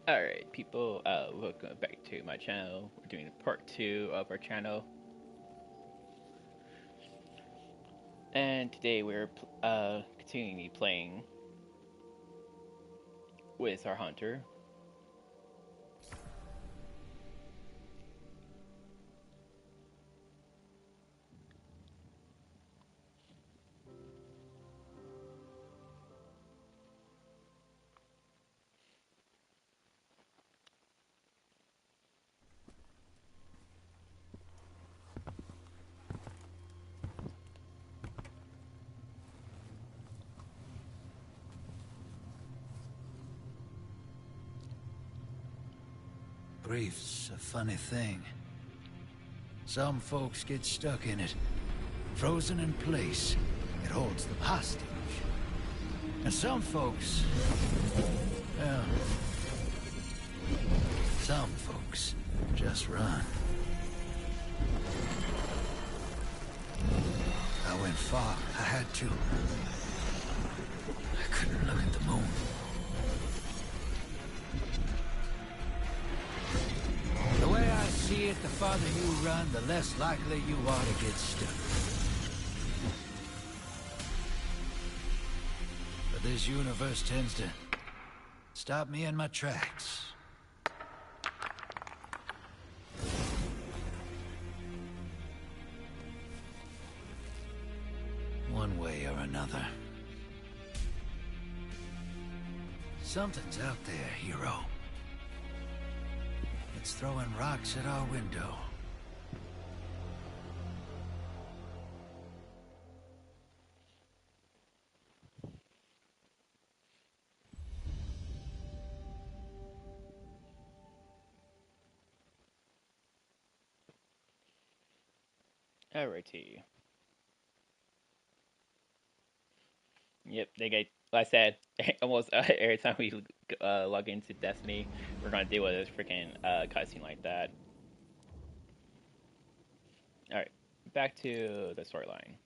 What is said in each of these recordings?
Alright, people, welcome back to my channel. We're doing part 2 of our channel. And today we're continuing playing with our hunter. Grief's a funny thing. Some folks get stuck in it, frozen in place. It holds them hostage. And some folks, well, some folks just run. I went far. I had to. I couldn't look at the moon. The way I see it, the farther you run, the less likely you are to get stuck. But this universe tends to stop me in my tracks. One way or another. Something's out there, hero. It's throwing rocks at our window. Alrighty. Yep, they get, like I said, almost every time we log into Destiny, we're gonna deal with this freaking cutscene like that. Alright, back to the storyline.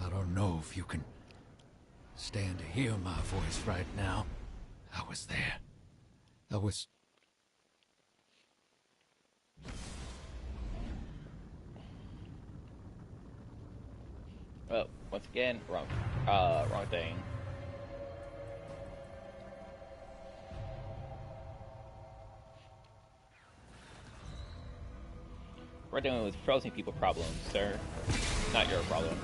I don't know if you can stand to hear my voice right now. I was there. I was... Well, once again, wrong thing. We're dealing with frozen people problems, sir. Not your problems.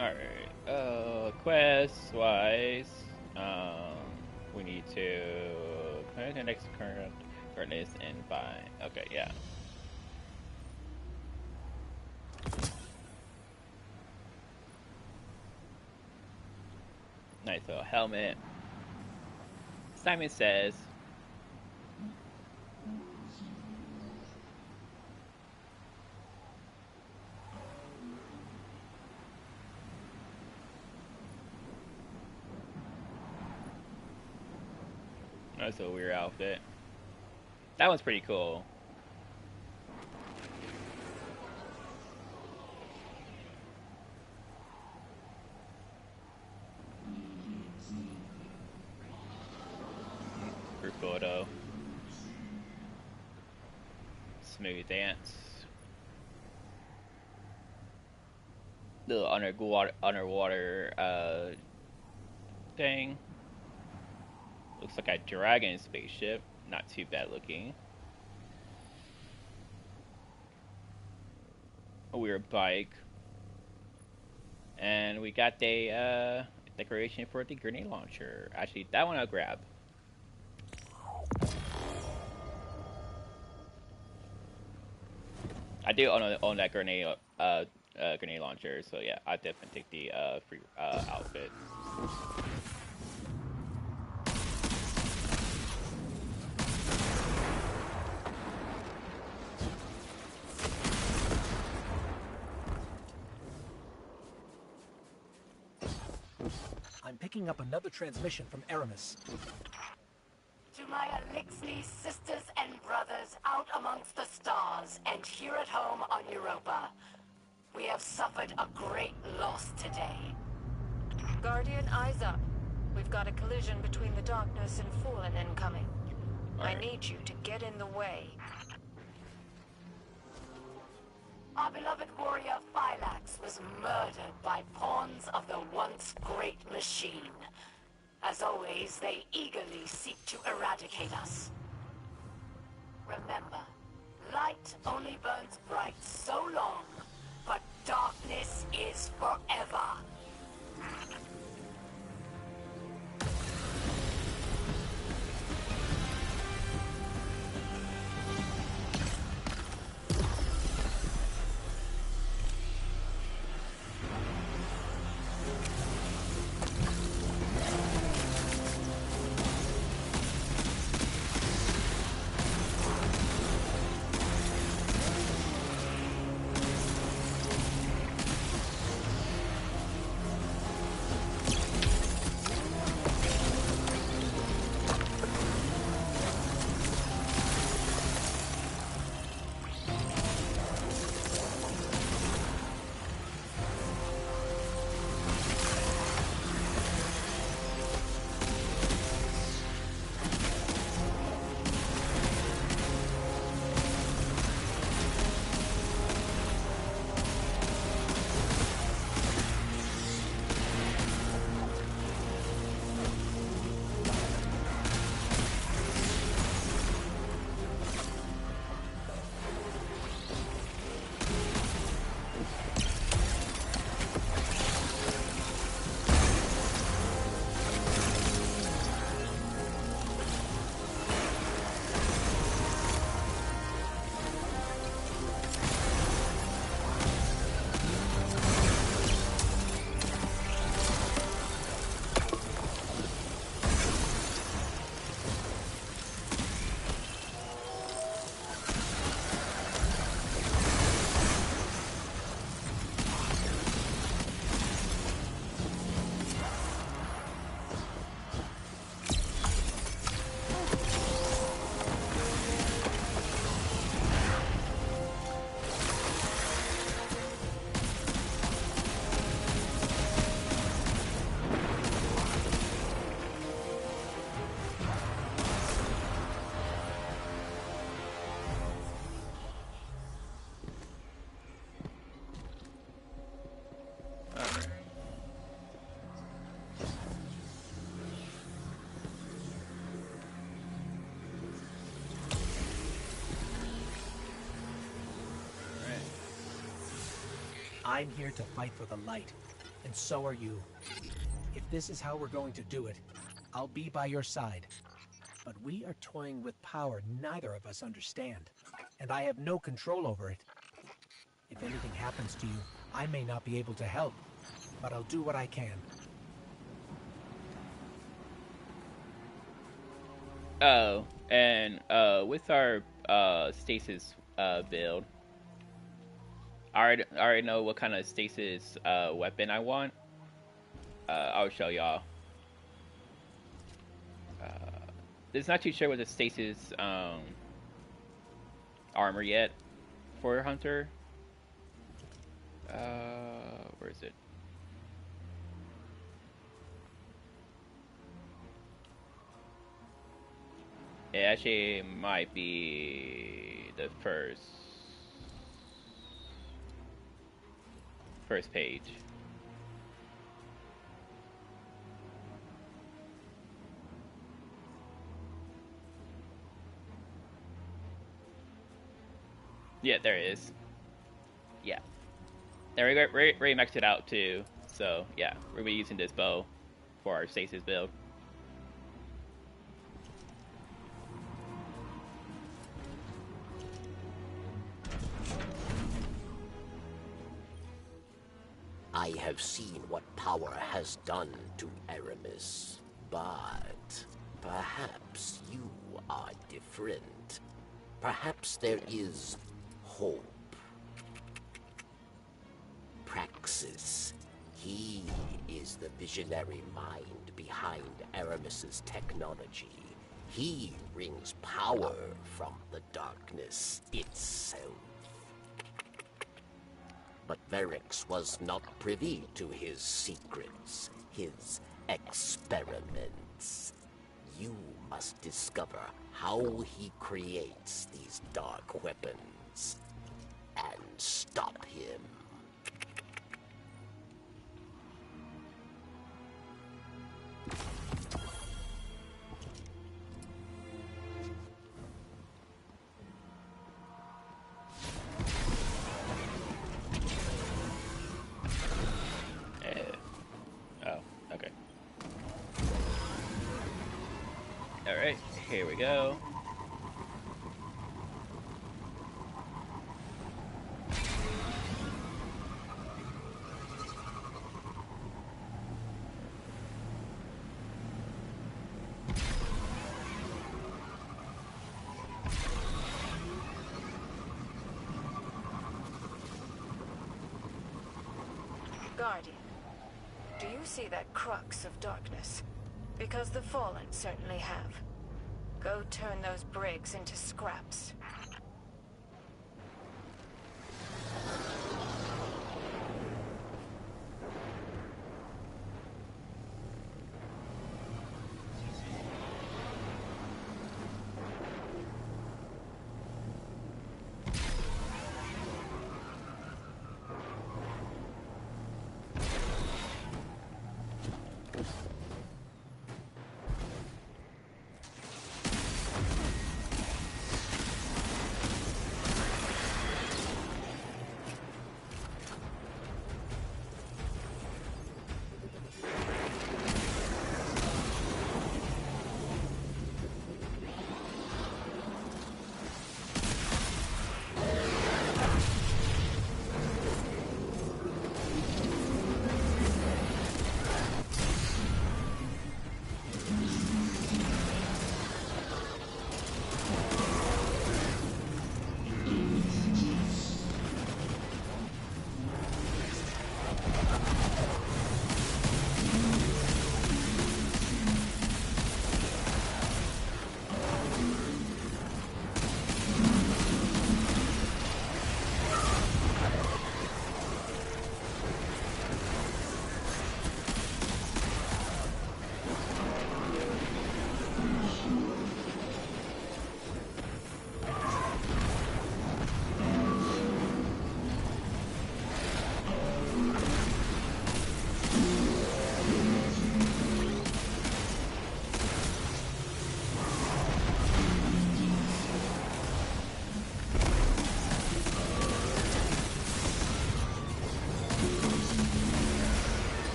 Alright, quest-wise, we need to connect the next current furnace and find, okay, yeah. Nice little helmet. Simon says, that's a weird outfit. That one's pretty cool. Group photo. Smooth dance. Little underwater thing. Looks like a dragon spaceship. Not too bad looking. A weird bike. And we got the decoration for the grenade launcher. Actually, that one I'll grab. I do own that grenade launcher, so yeah, I definitely take the free outfit. I'm picking up another transmission from Aramis. To my Elixir sisters and brothers out amongst the stars and here at home on Europa, we have suffered a great loss today. Guardian, eyes up. We've got a collision between the Darkness and Fallen incoming. I need you to get in the way. Our beloved warrior Phylax was murdered by pawns of the once great machine. As always, they eagerly seek to eradicate us. Remember, light only burns bright so long, but darkness is forever. I'm here to fight for the light, and so are you. If this is how we're going to do it, I'll be by your side. But we are toying with power neither of us understand, and I have no control over it. If anything happens to you, I may not be able to help, but I'll do what I can. Oh, and with our stasis build, I already know what kind of stasis weapon I want. I'll show y'all. It's not too sure with the stasis armor yet for Hunter. Where is it? It actually might be the first page. Yeah, there it is. Yeah. There we go. Ray maxed it out too. So yeah, we'll be using this bow for our stasis build. I have seen what power has done to Aramis, but perhaps you are different. Perhaps there is hope. Praxis. He is the visionary mind behind Aramis's technology. He brings power from the darkness itself. But Verix was not privy to his secrets, his experiments. You must discover how he creates these dark weapons and stop him. Alright, here we go. Guardian, do you see that crux of darkness? Because the Fallen certainly have. Go turn those brigs into scraps.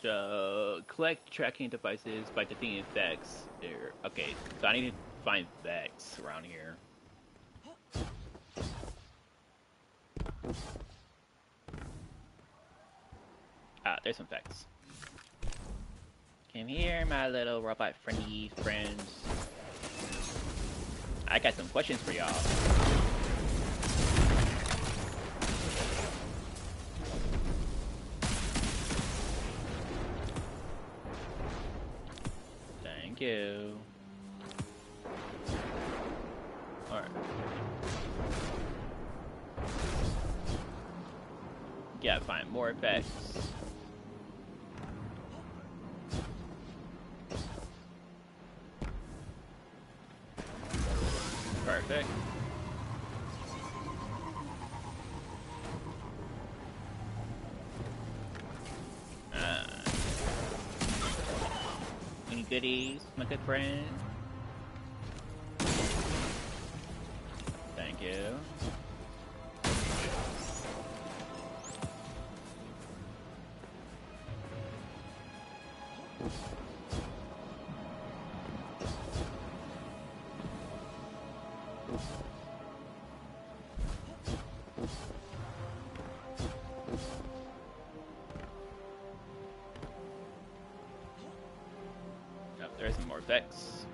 So, collect tracking devices by defeating Vex. There. Okay, so I need to find Vex around here. Ah, there's some Vex. Come here, my little robot friendly friends. I got some questions for y'all. Thank you. Alright. Gotta find more effects. Perfect. Any goodies, my good friend? Thank you. Oh, there's some more effects.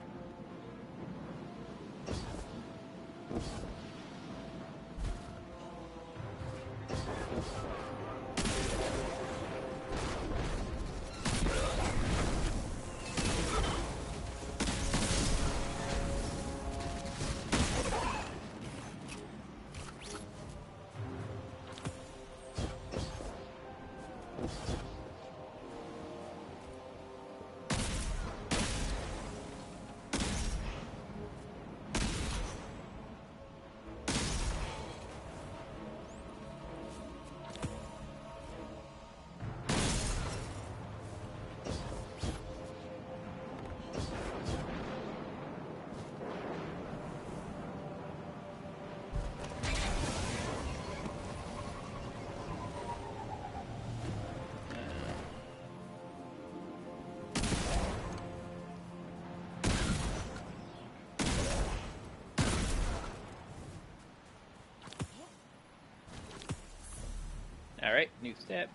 Alright, new step.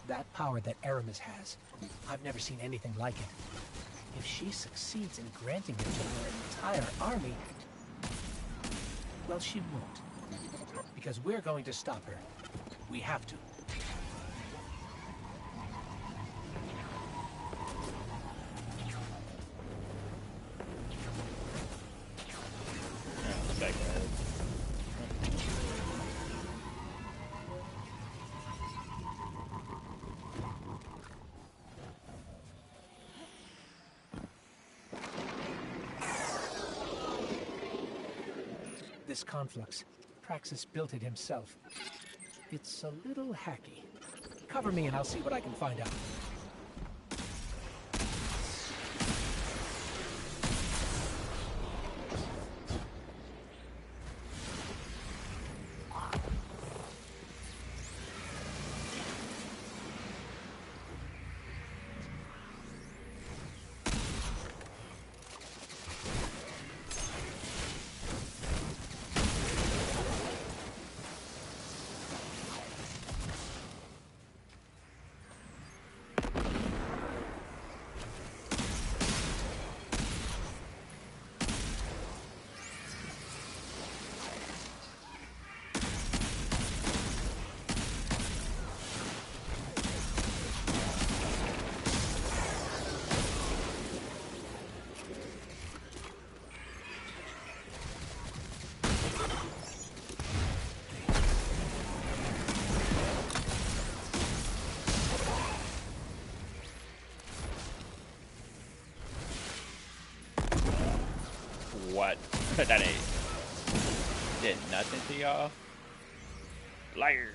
That power that Aramis has, I've never seen anything like it. If she succeeds in granting it to her entire army, well, she won't. Because we're going to stop her. We have to. This conflux, Praxis built it himself. It's a little hacky. Cover me and I'll see what I can find out. robot that ain't did nothing to y'all. Liars.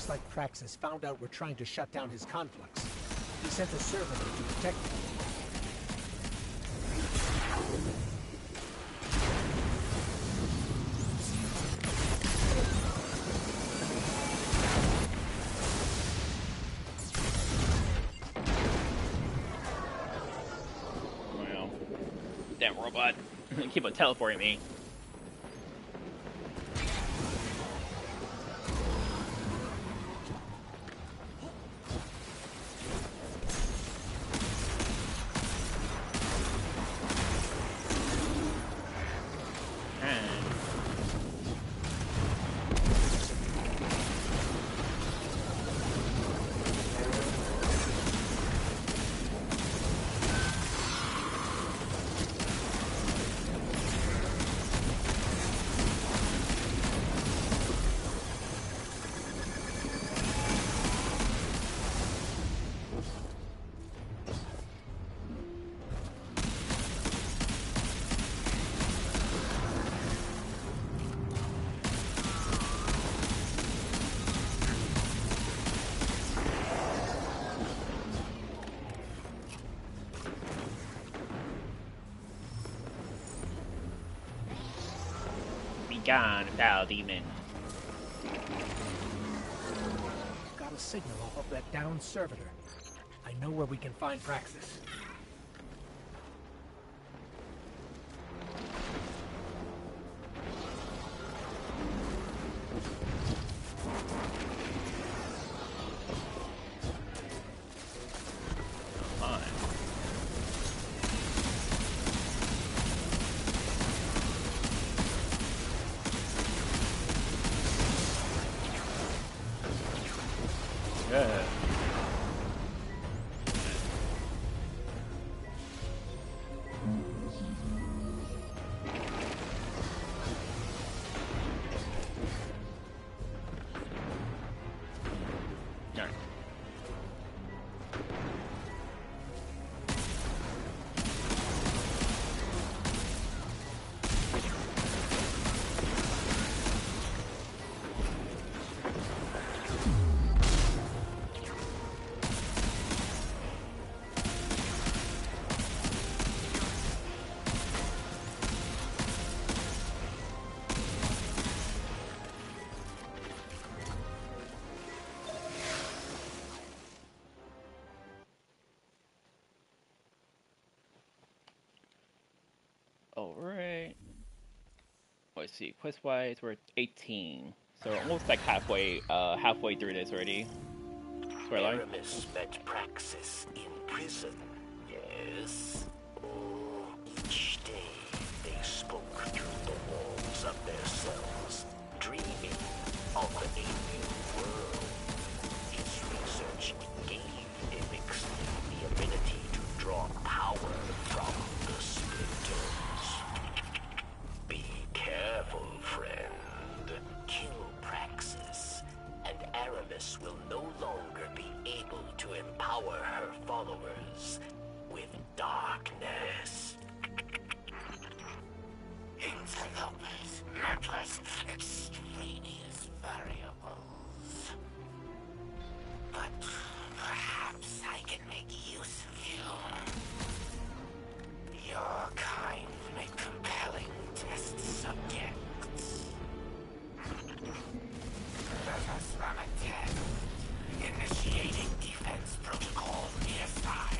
Like Praxis found out we're trying to shut down his conflux. He sent a servitor to protect him. Well, damn robot. Keep on teleporting me. Be gone, foul demon. Got a signal off of that downed servitor. I know where we can find Praxis. Fine. Yeah. Alright. Alright. Let's see. Quest wise, we're at 18. So almost like halfway through this already. Storyline. Aramis met Praxis in prison, yes? Oh, each day they spoke through the walls of their cells, dreaming of a new world. His research gave Amix the ability to draw power from the splinters. Be careful, friend. Kill Praxis, and Aramis will no longer be able to empower her followers with darkness. Interlopers, mappers, extraneous variables. But perhaps I can make use of you. Your kind make compelling test subjects. Let us run a test. Initiating defense protocol nearby.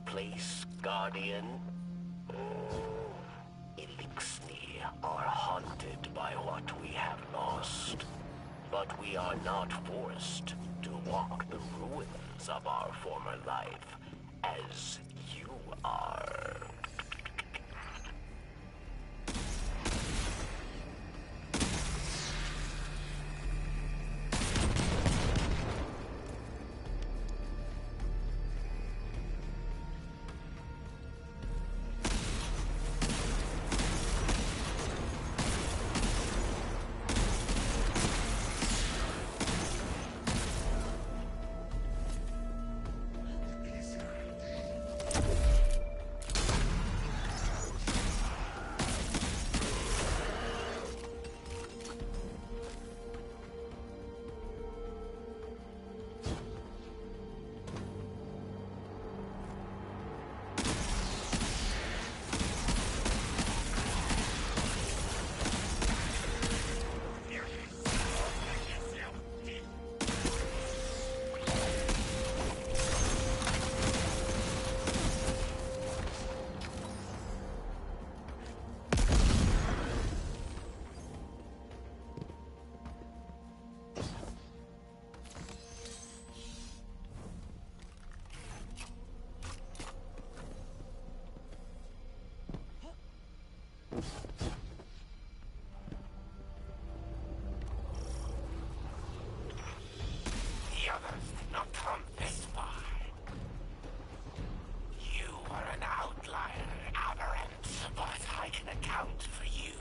place, Guardian? Elixni are haunted by what we have lost. But we are not forced to walk the ruins of our former life, as you are. The others did not come this far. You are an outlier, Aberrant, but I can account for you.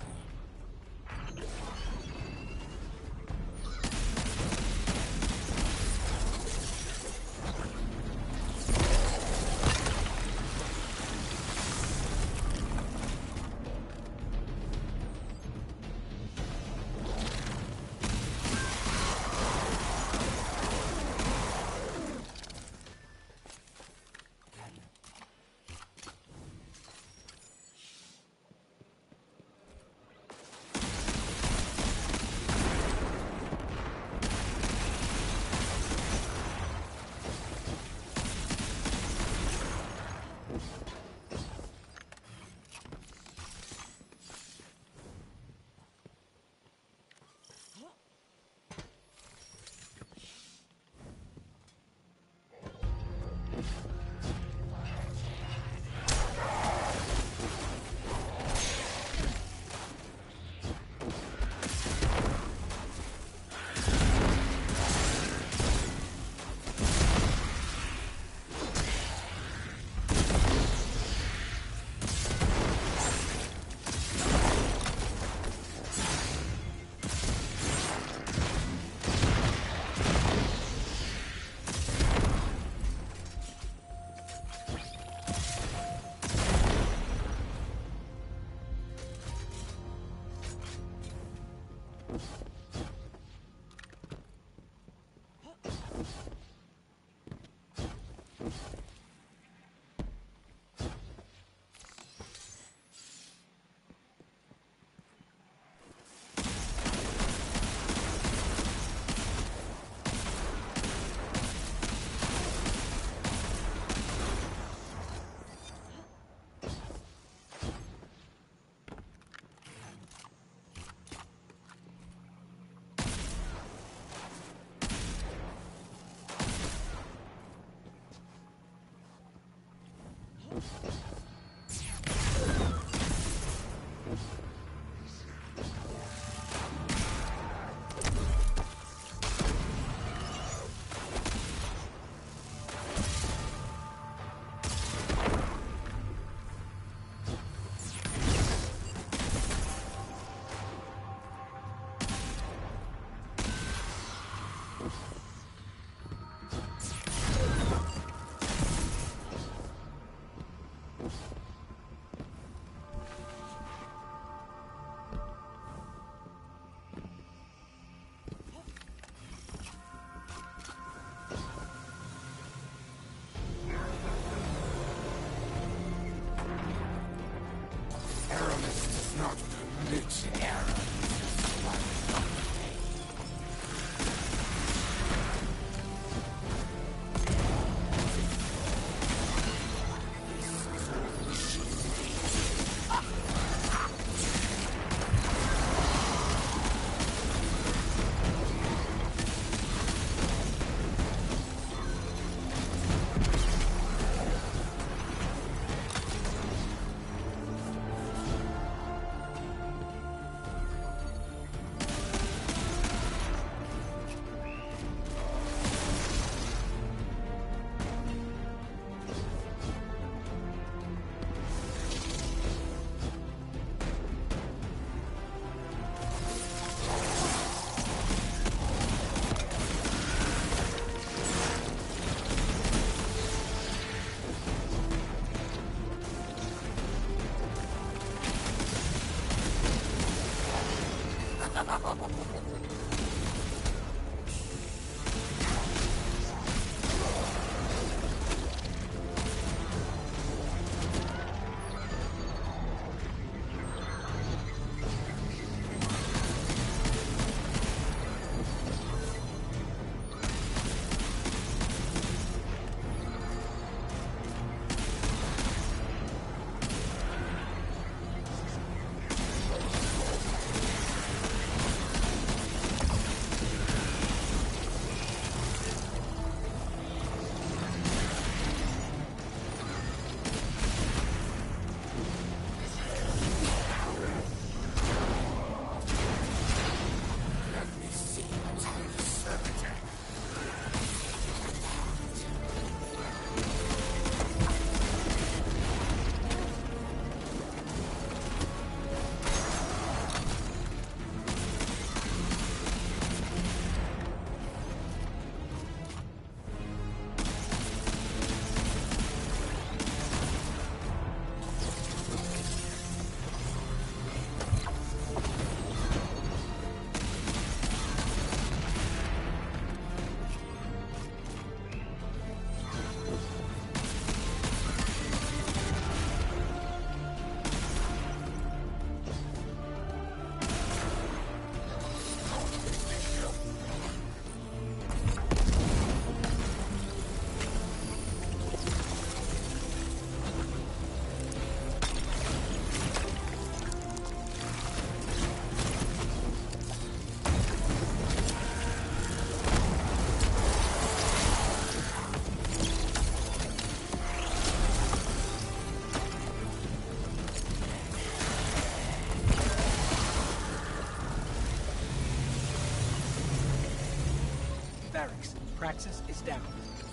Barracks, Praxis is down.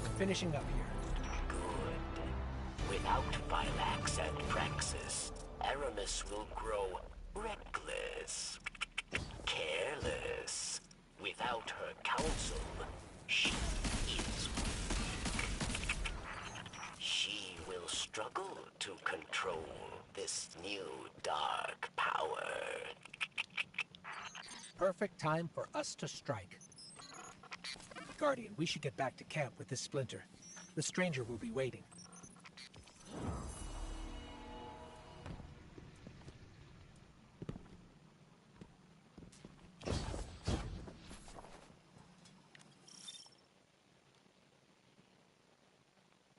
We're finishing up here. Good. Without Phylax and Praxis, Aramis will grow reckless, careless. Without her counsel, she is weak. She will struggle to control this new dark power. Perfect time for us to strike. Guardian, we should get back to camp with this splinter. The stranger will be waiting.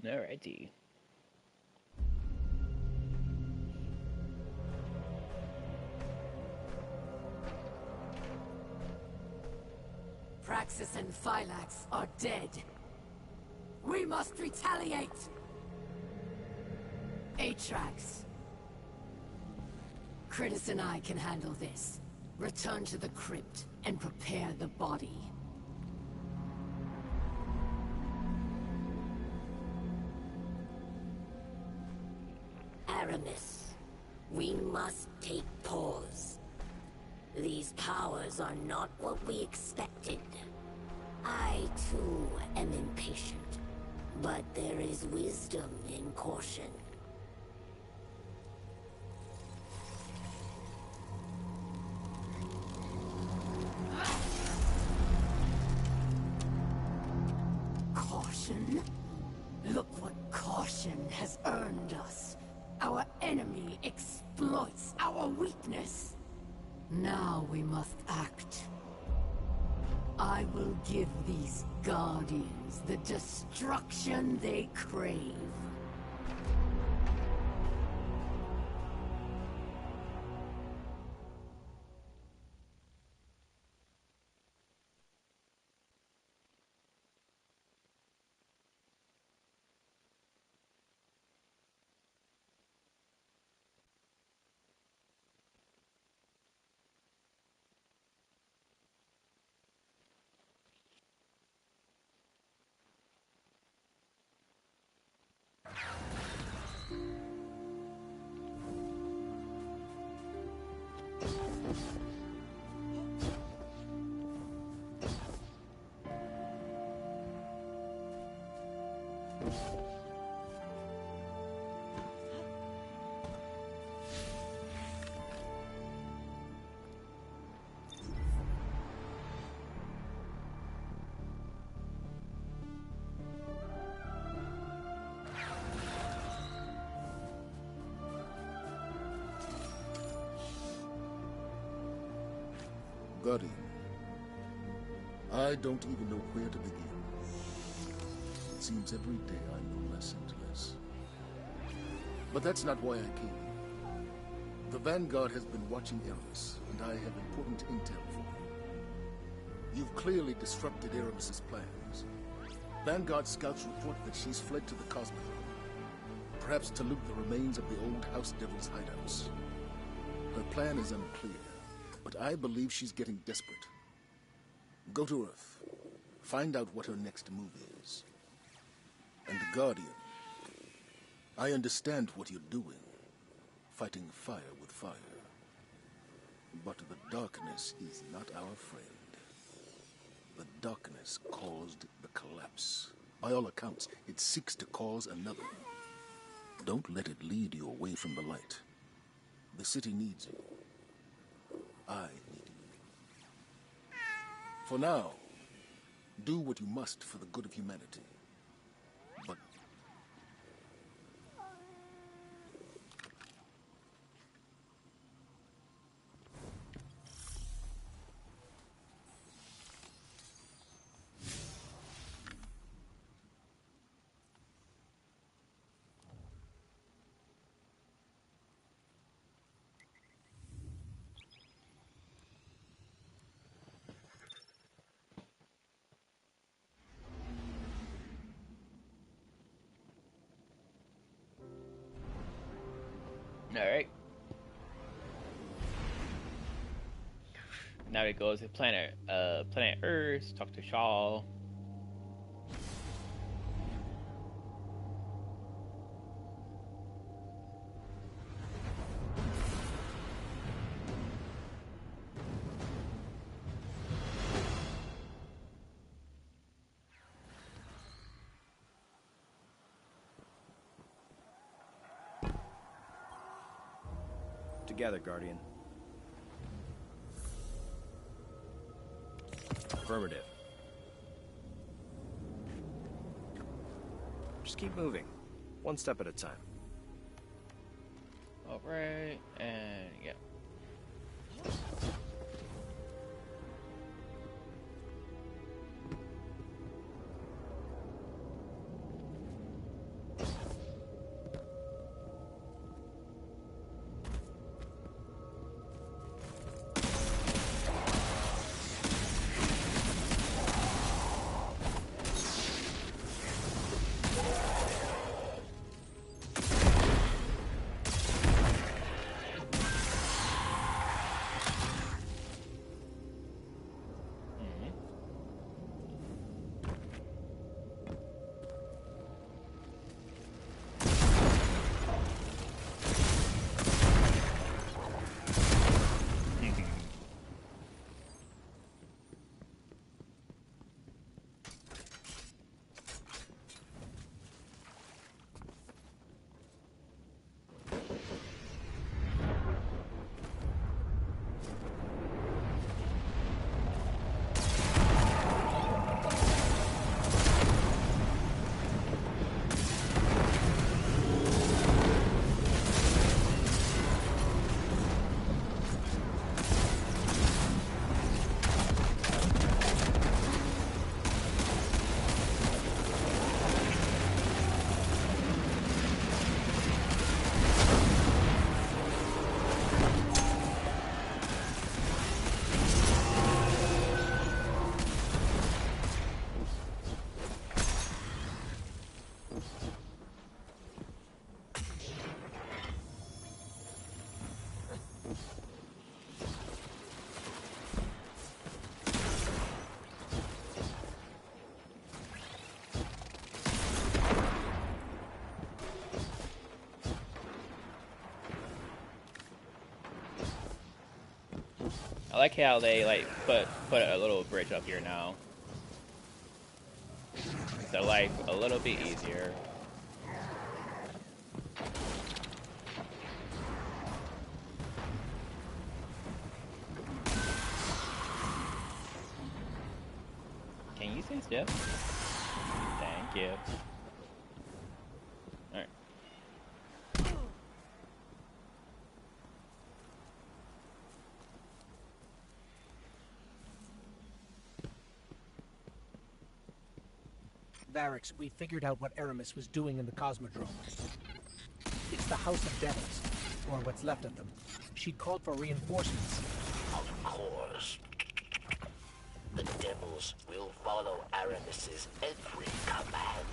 Alrighty. Praxis and Phylax are dead. We must retaliate! Atrax. Critus and I can handle this. Return to the crypt and prepare the body. Aramis, we must take pause. These powers are not what we expected. I, too, am impatient. But there is wisdom in caution. Caution? Look what caution has earned us. Our enemy exploits our weakness. Now we must act. I will give these Guardians the destruction they crave. Guardian, I don't even know where to begin. It seems every day I know less and less. But that's not why I came. The Vanguard has been watching Aramis, and I have important intel for you. You've clearly disrupted Aramis's plans. Vanguard scouts report that she's fled to the Cosmodrome, perhaps to loot the remains of the old House Devil's hideouts. Her plan is unclear, but I believe she's getting desperate. Go to Earth. Find out what her next move is. And Guardian, I understand what you're doing. Fighting fire with fire. But the darkness is not our friend. The darkness caused the collapse. By all accounts, it seeks to cause another. Don't let it lead you away from the light. The city needs you. I need you. For now, do what you must for the good of humanity. But Alright. Now it goes to planet Earth, talk to Shaw. Together, Guardian. Affirmative. Just keep moving. One step at a time. Alright, and yeah. I like how they like put a little bridge up here now. So life a little bit easier. Can you stay still? Thank you. Alright. Varix, we figured out what Aramis was doing in the Cosmodrome. It's the House of Devils, or what's left of them. She'd called for reinforcements. Of course. The devils will follow Aramis's every command.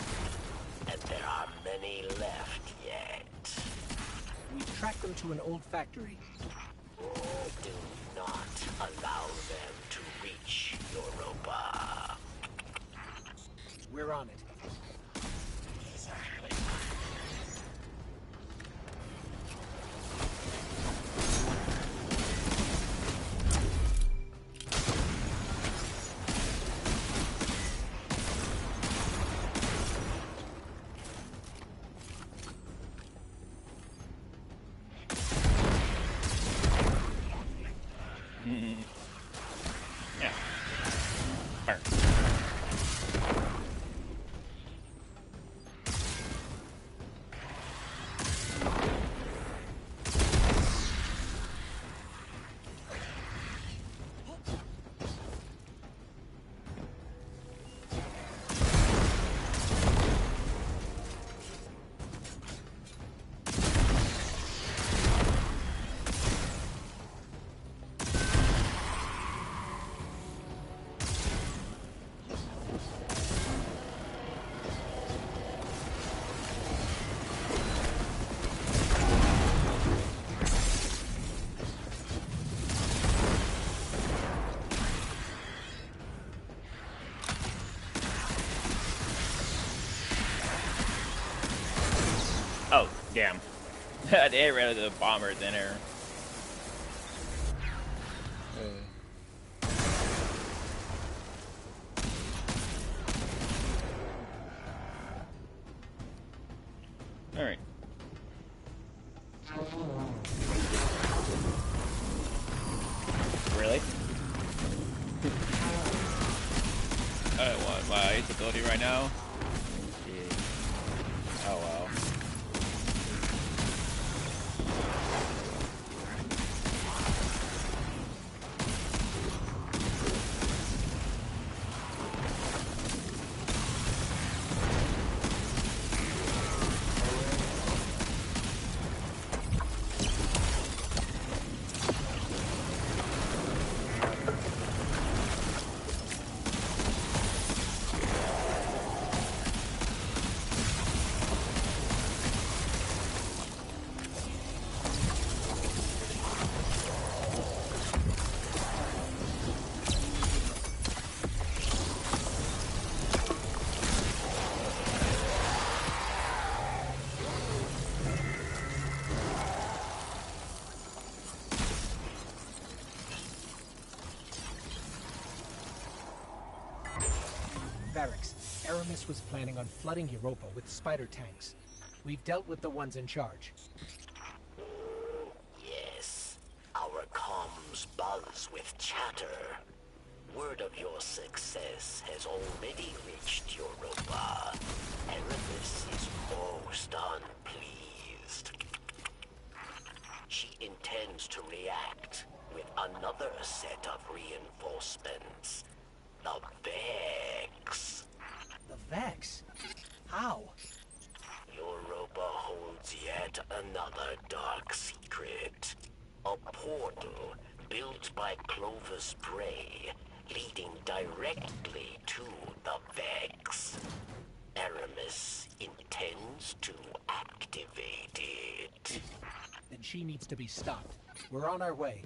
And there are many left yet. We tracked them to an old factory. Do not allow them to reach Europa. We're on it. Yeah. Burn. Oh, damn. They ran out of the bomber dinner. Alright. Really? I want my ability right now. Yeah. Oh well. Varix, Aramis was planning on flooding Europa with spider tanks. We've dealt with the ones in charge. Yes, our comms buzz with chatter. Word of your success has already reached Europa. Aramis is most unpleased. She intends to react with another set of reinforcements. The Vex. The Vex? How? Europa holds yet another dark secret. A portal built by Clovis Bray, leading directly to the Vex. Aramis intends to activate it. Then she needs to be stopped. We're on our way.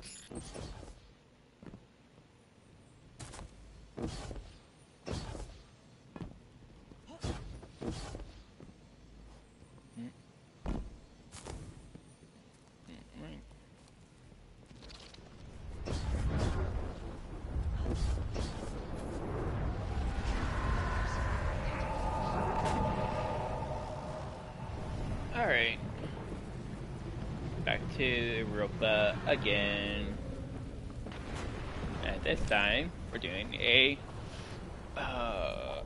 Alright. Back to Europa again. And this time, we're doing a... I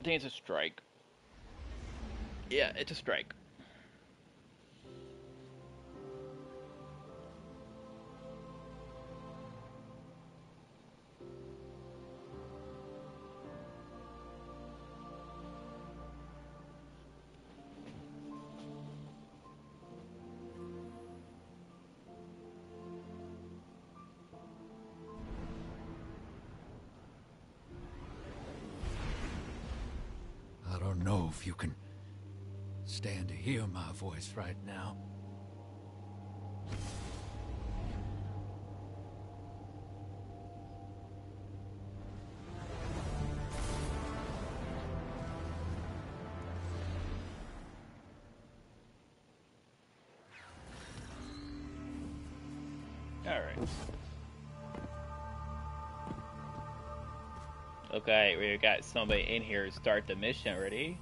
think it's a strike. Yeah, it's a strike. if you can stand to hear my voice right now. Alright. Okay, we got somebody in here to start the mission already.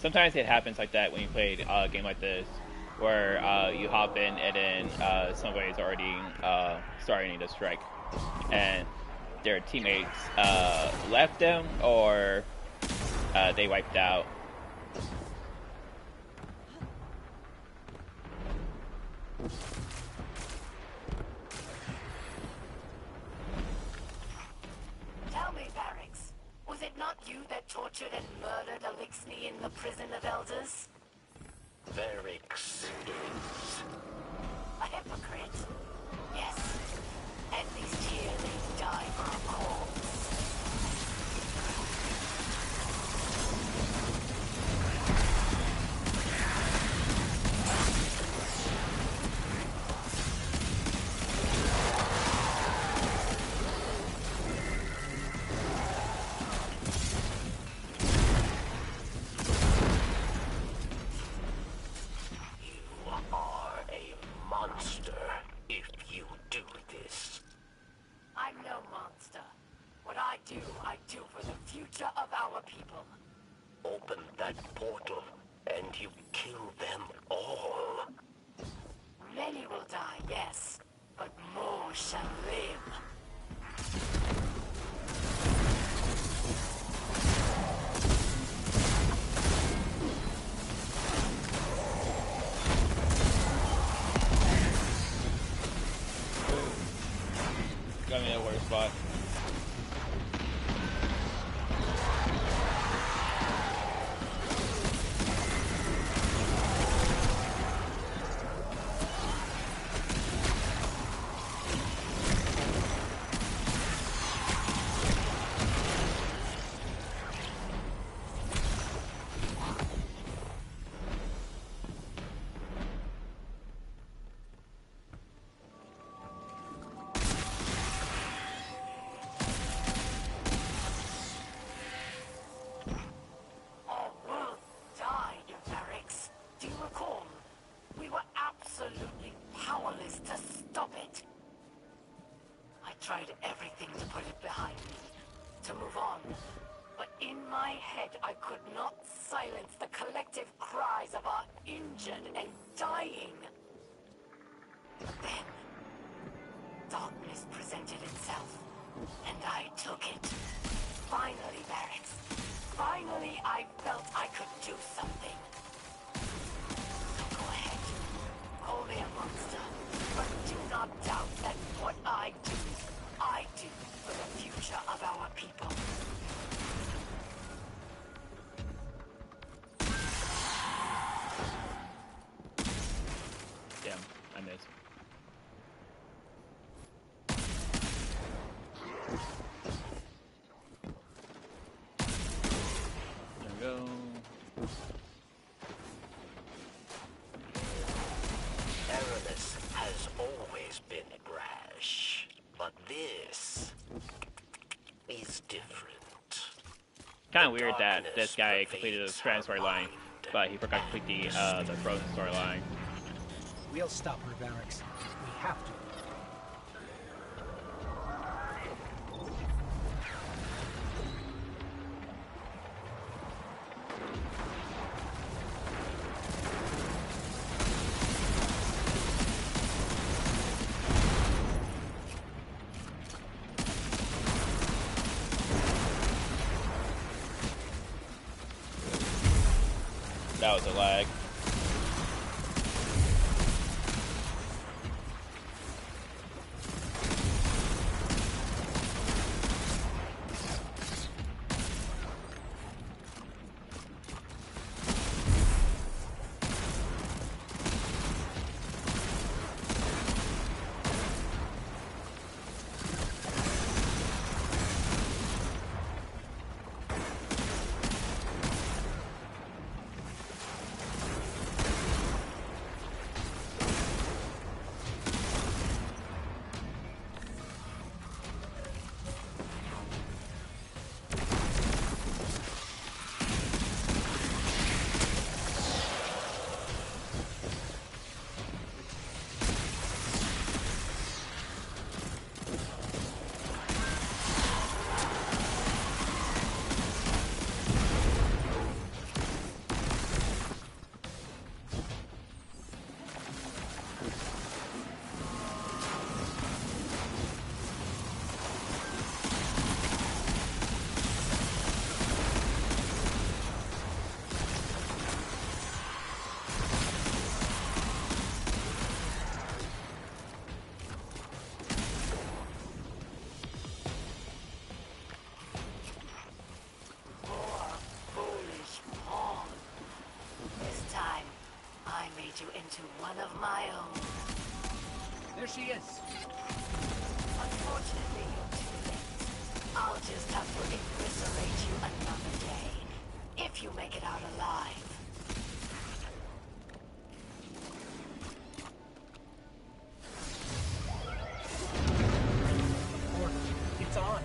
Sometimes it happens like that when you play a game like this, where you hop in and then somebody's already starting to strike, and their teammates left them or they wiped out. Tell me, Barracks, was it not you that tortured and murdered Elixni in the prison of elders? Varix is. A hypocrite? Yes. At least here they die for a cause. Got me in a worse spot. Tried everything to put it behind me, to move on. But in my head, I could not silence the collective cries of our injured and dying. But then, darkness presented itself, and I took it. Finally, Barracks. Finally, I felt I could do something. So go ahead. Call me a monster, but do not doubt that what I do for the future of our people. Damn, I missed. There we go. Aramis has always been brash, but this is different. Kind of weird that this guy completed the Strand storyline, but he forgot to complete the Frozen storyline. We'll stop her, Barracks. We have to. That was a lag. into one of my own. There she is. Unfortunately, you're too late. I'll just have to eviscerate you another day, if you make it out alive. It's on.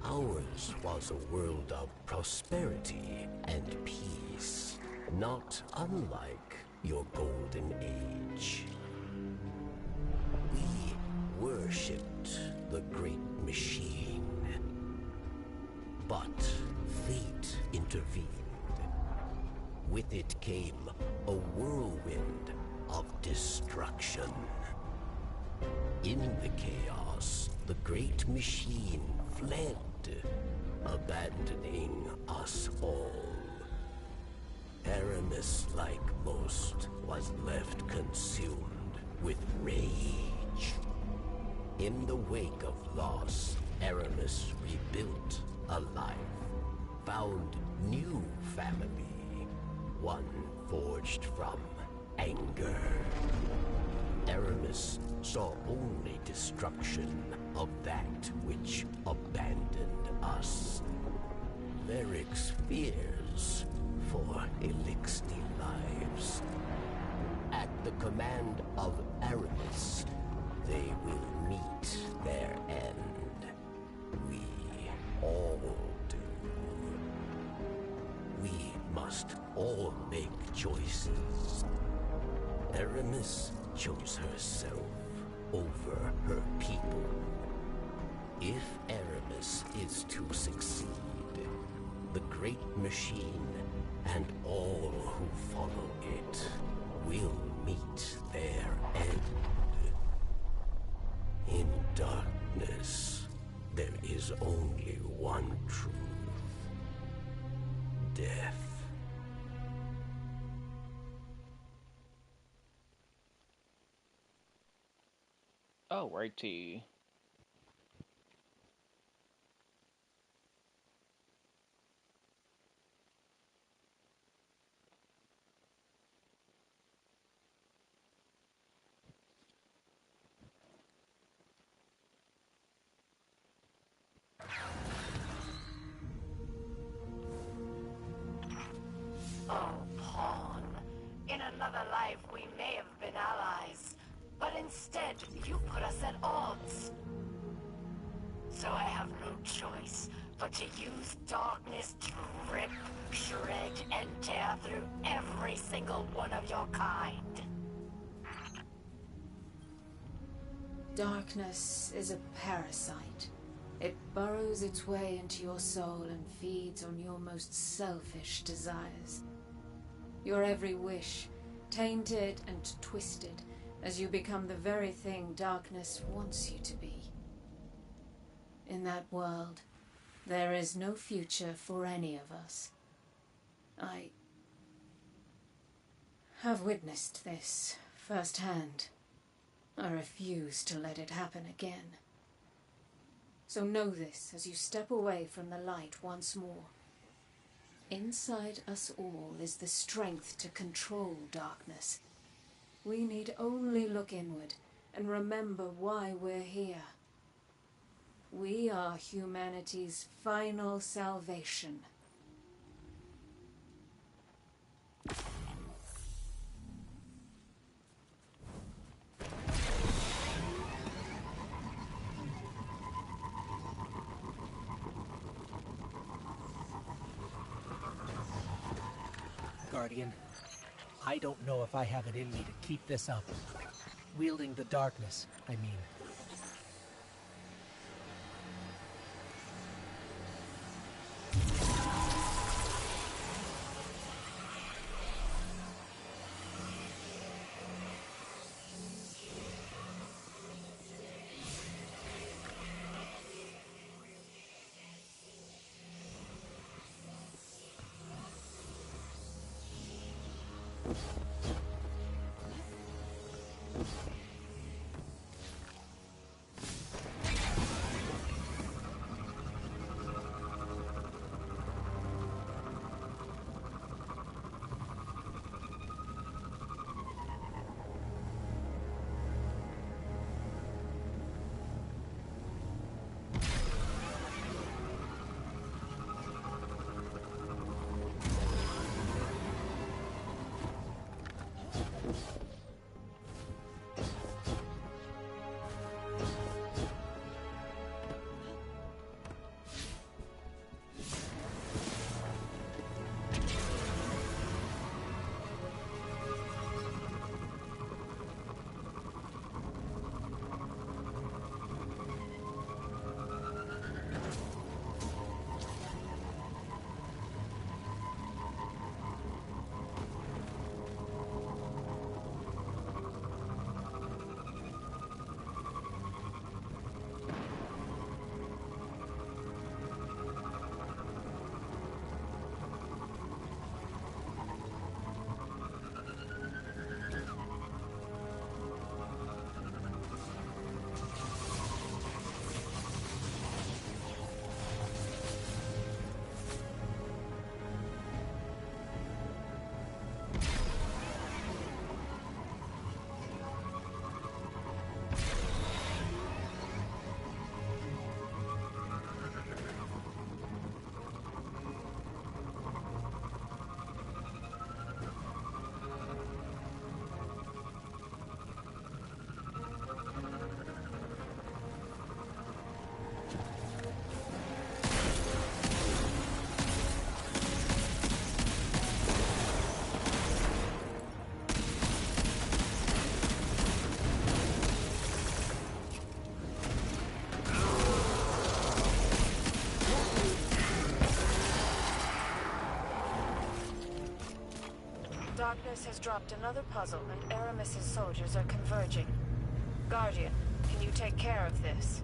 Ours was a world of prosperity and peace, not unlike your golden age. We worshipped the great machine, but fate intervened. With it came a whirlwind of destruction. In the chaos, the great machine fled, abandoning us all. Aramis, like most, was left consumed with rage. In the wake of loss, Aramis rebuilt a life, found new family, one forged from anger. Aramis saw only destruction of that which abandoned us. Varric's fears for Elixir lives. At the command of Aramis, they will meet their end. We all do. We must all make choices. Aramis chose herself over her people. If Aramis is to succeed, the great machine and all who follow it will meet their end. In darkness, there is only one truth. Death. Oh, righty. Instead, you put us at odds. So I have no choice but to use darkness to rip, shred, and tear through every single one of your kind. Darkness is a parasite. It burrows its way into your soul and feeds on your most selfish desires. Your every wish, tainted and twisted, as you become the very thing darkness wants you to be. In that world, there is no future for any of us. I have witnessed this firsthand. I refuse to let it happen again. So know this as you step away from the light once more. Inside us all is the strength to control darkness. We need only look inward and remember why we're here. We are humanity's final salvation. Guardian, I don't know if I have it in me to keep this up. Wielding the darkness, I mean. Darkness has dropped another puzzle, and Aramis's soldiers are converging. Guardian, can you take care of this?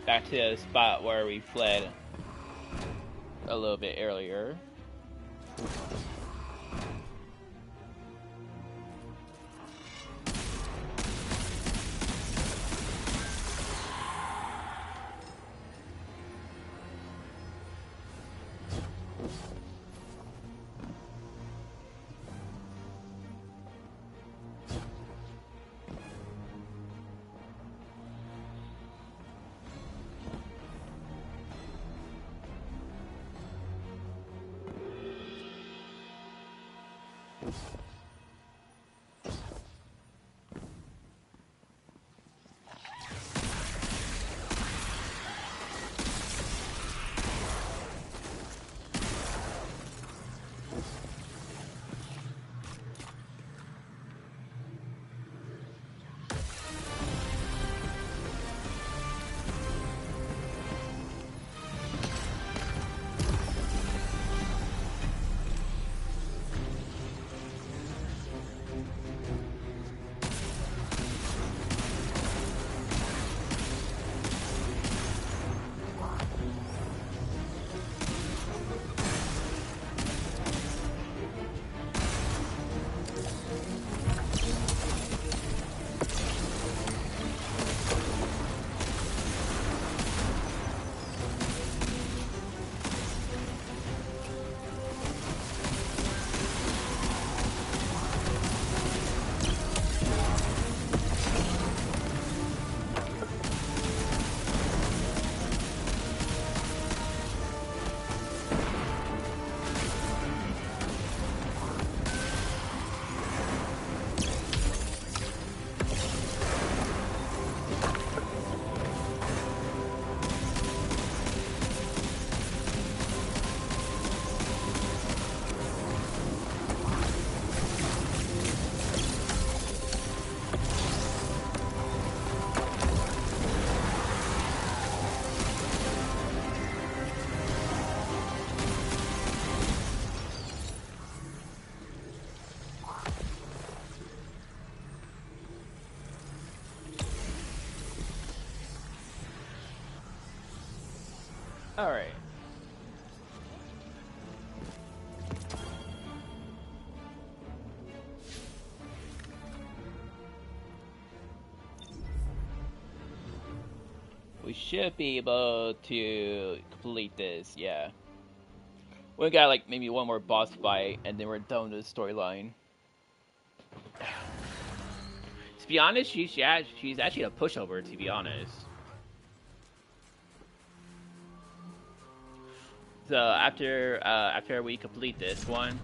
back to the spot where we fled a little bit earlier. Alright. We should be able to complete this, yeah. We got like maybe one more boss fight and then we're done with the storyline. To be honest, she's actually a pushover, to be honest. So after we complete this one,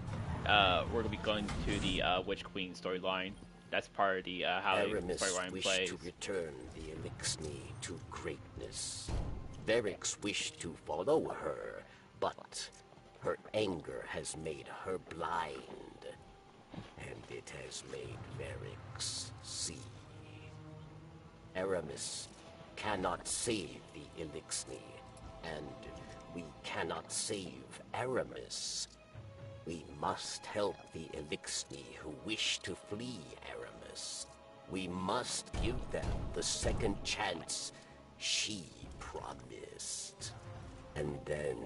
we're gonna be going to the Witch Queen storyline. That's part of the how the storyline plays. To return the Elixni to greatness. Varix wished to follow her, but her anger has made her blind, and it has made Varix see. Aramis cannot save the Elixni, and we cannot save Aramis. We must help the Elixni who wish to flee Aramis. We must give them the second chance she promised. And then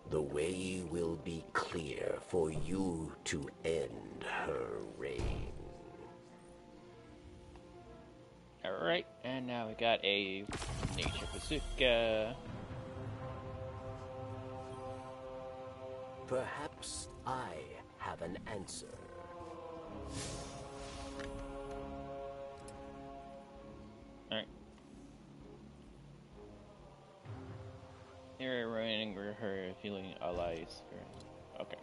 the way will be clear for you to end her reign. Alright, and now we got a Nature Bazooka. Perhaps I have an answer. Alright. You're running with her feeling allies. Okay.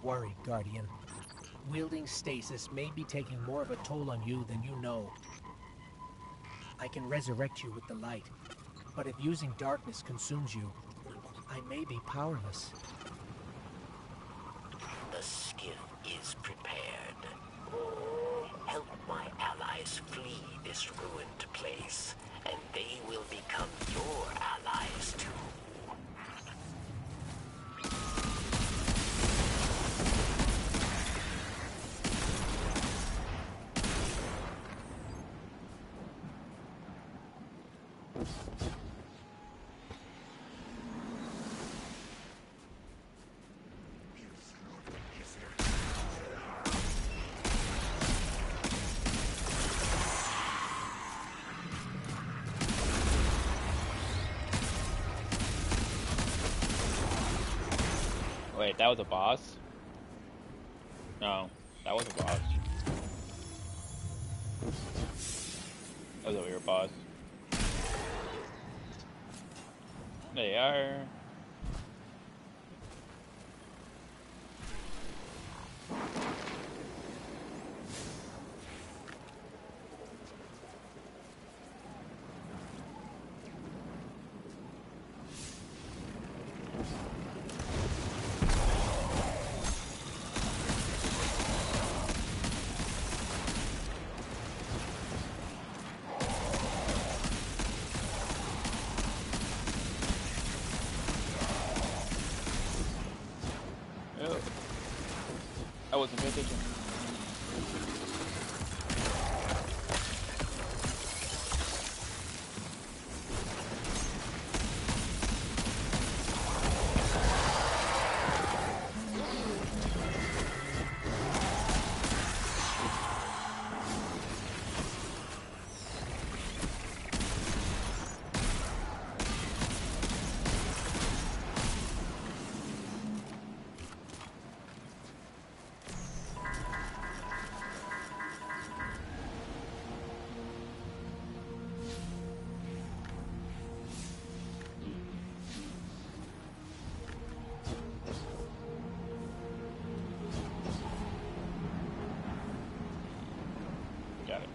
worry, Guardian. Wielding stasis may be taking more of a toll on you than you know. I can resurrect you with the light, but if using darkness consumes you, I may be powerless. The skiff is prepared. Help my allies flee this ruined place, and they will become your allies too. Wait, that was a boss? No, that was a boss. That was a weird boss. They are. I wasn't paying attention. Got it.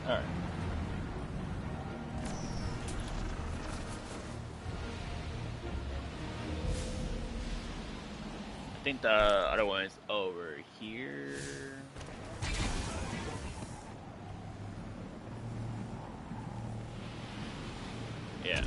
Alright. I think the other one is over here. Yeah.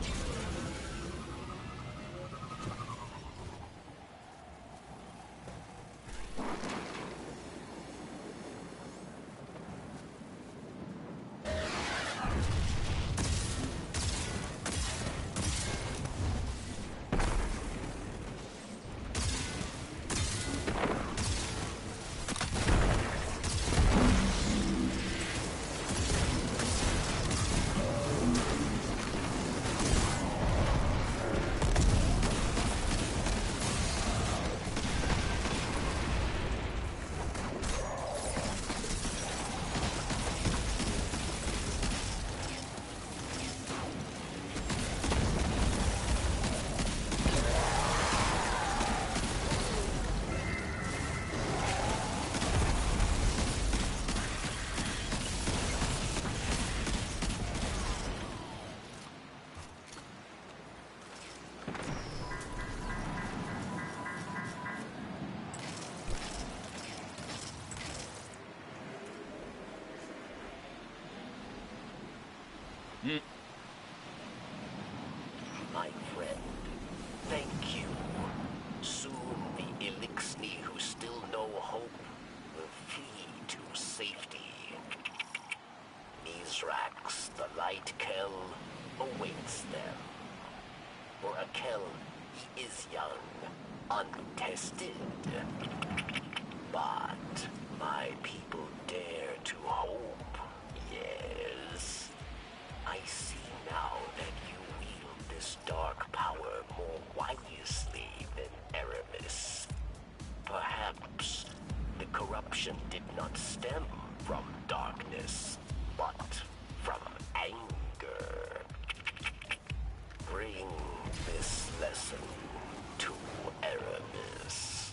My friend, thank you. Soon the Elixni who still know hope will flee to safety. Mizrax, the Light Kel, awaits them. For a Kel, he is young, untested. But my people dare to hope, yes. I see now that you wield this dark power more wisely than Aramis. Perhaps the corruption did not stem from darkness, but from anger. Bring this lesson to Aramis.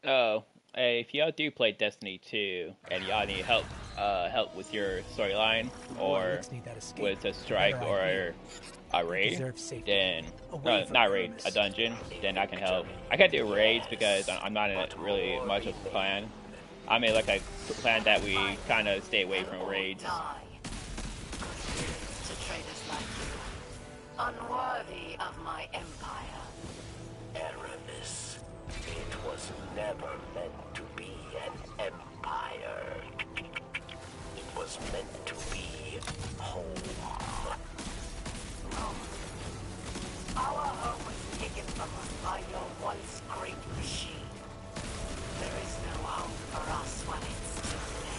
Oh, if y'all do play Destiny 2 and y'all need help with your storyline or with a strike or a raid, then not raid, a dungeon, then I can help. I can't do raids because I'm not in really much of a clan. I'm in like a clan that we kind of stay away from raids. To traitors like you, unworthy of my empire. Aramis, it was never meant to be an empire. It was meant to be home. Our home was taken from us by your once great machine. There is no hope for us when it's too late.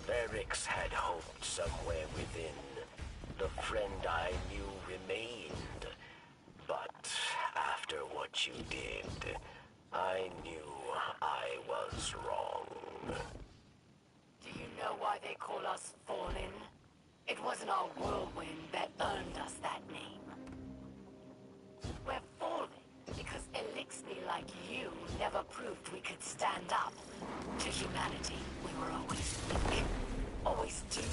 Merrick's had hope somewhere within. The friend I knew remained. But after what you did, I knew I was wrong. Do you know why they call us Fallen? It wasn't our whirlwind that earned us that name. We're fallen because Elixni like you never proved we could stand up. To humanity, we were always weak, always doomed.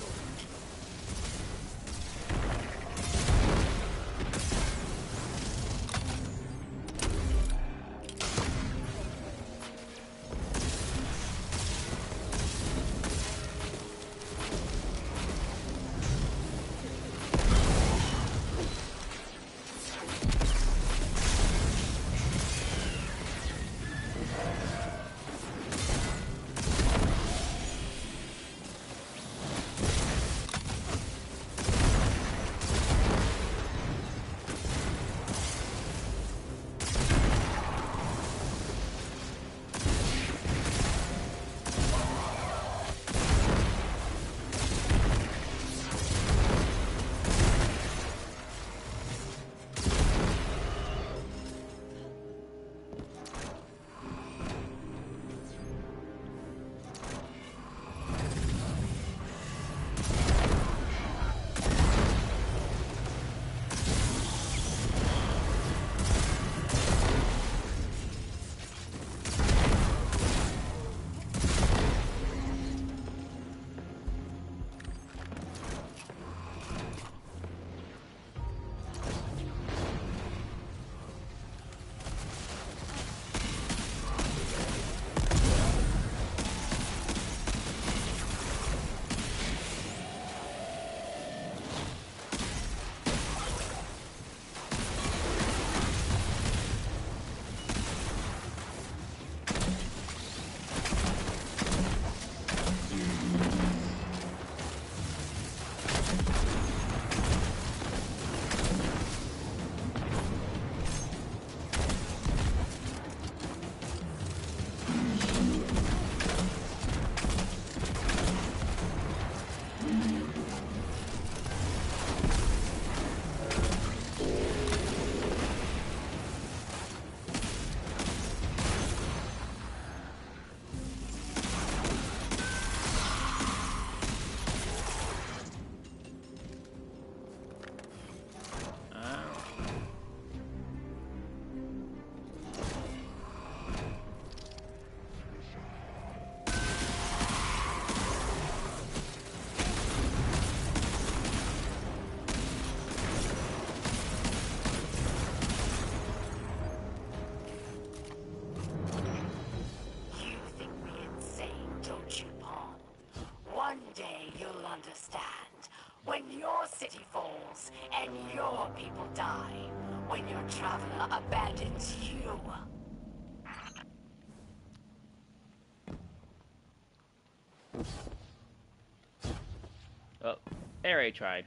Oh, they already tried.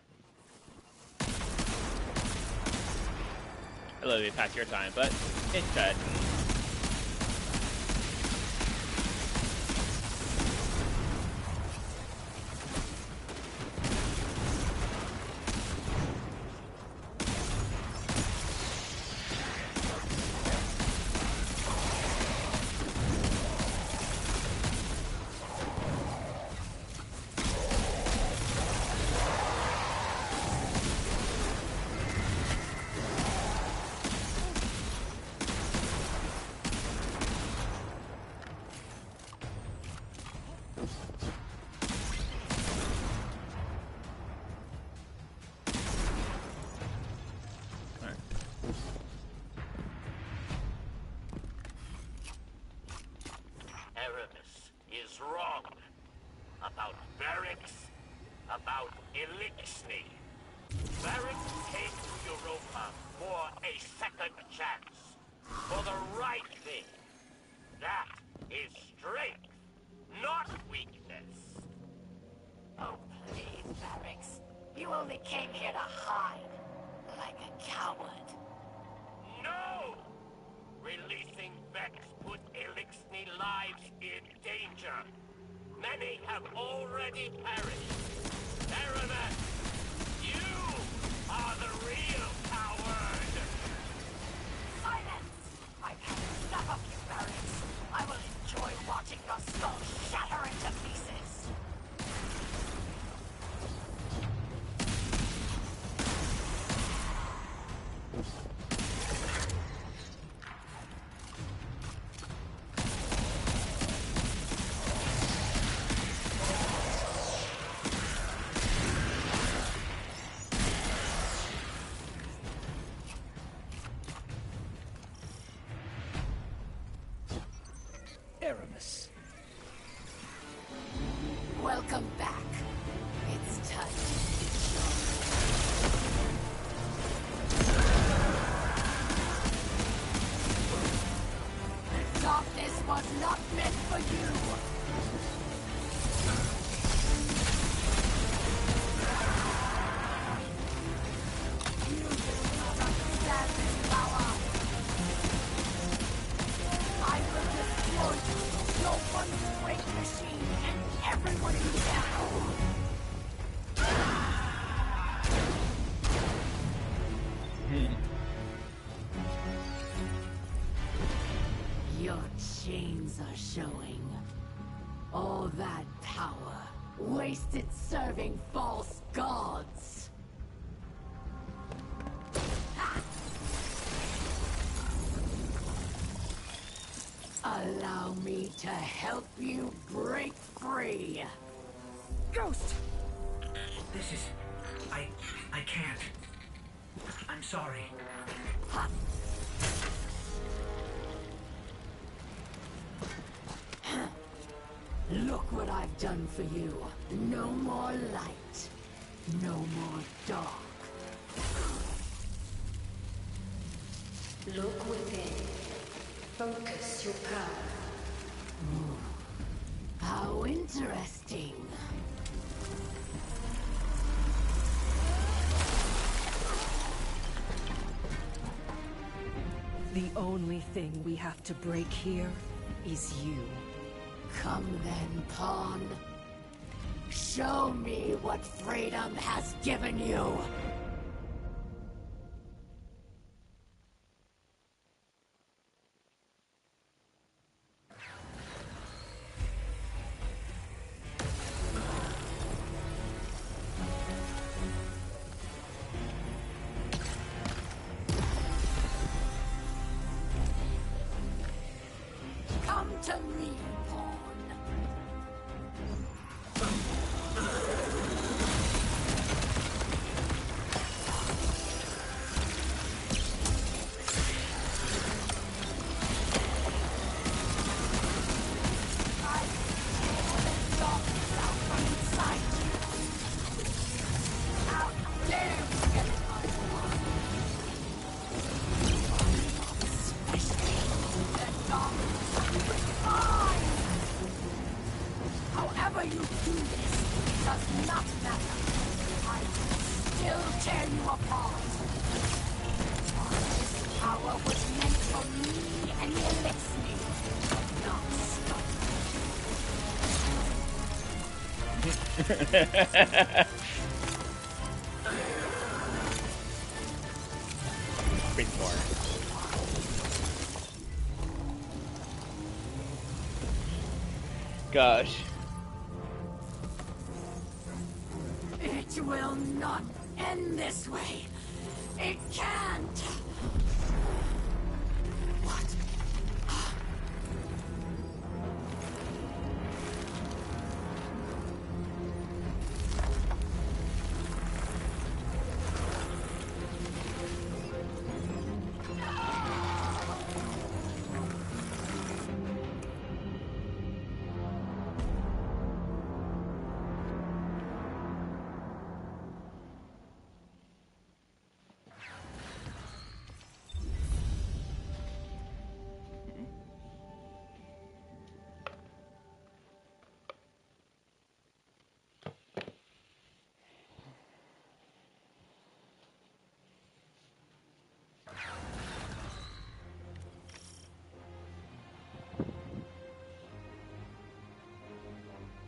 A little bit past your time, but it's dead. About Barracks, about Elixni. Barracks came to Europa for a second chance, for the right thing. That is strength, not weakness. Oh, please, Barracks. You only came here to hide, like a coward. No! Releasing Vex put Elixni lives in danger. Many have already perished. Aramis, you are the real coward! Silence! I can't enough of you, Barracks. I will enjoy watching your skull shatter into pieces. Aramis. Welcome back. It's time to darkness was not meant for you. You do not understand this power. I will destroy you. No one great machine and everyone you Your chains are showing. All that power, wasted serving false gods. Allow me to help you break free. Ghost! This is... I can't. I'm sorry. Look what I've done for you. No more light. No more dark. Look within. Focus your power. How interesting. The only thing we have to break here is you. Come then, Pawn. Show me what freedom has given you. Come to me, Pawn. Especially the dark. does not matter. I will still tear you apart. This power was meant for me and the Elixir, not Bring more. Gosh. It will not end this way. It can't. What?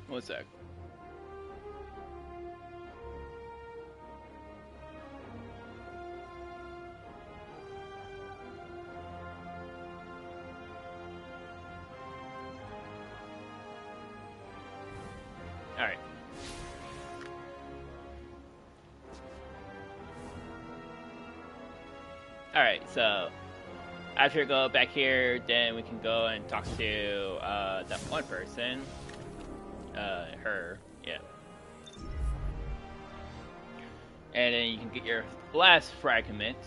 One sec. Alright. Alright, so after we go back here, then we can go and talk to that one person. Her, yeah. And then you can get your last fragment,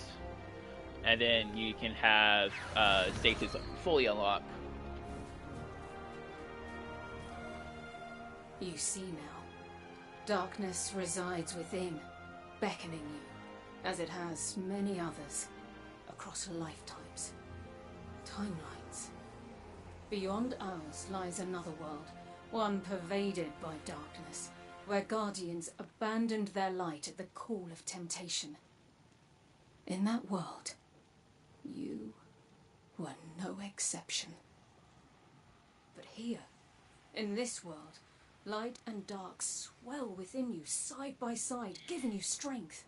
and then you can have stasis fully unlocked. You see now, darkness resides within, beckoning you, as it has many others, across lifetimes, timelines. Beyond ours lies another world, one pervaded by darkness, where guardians abandoned their light at the call of temptation. In that world, you were no exception. But here, in this world, light and dark swell within you, side by side, giving you strength.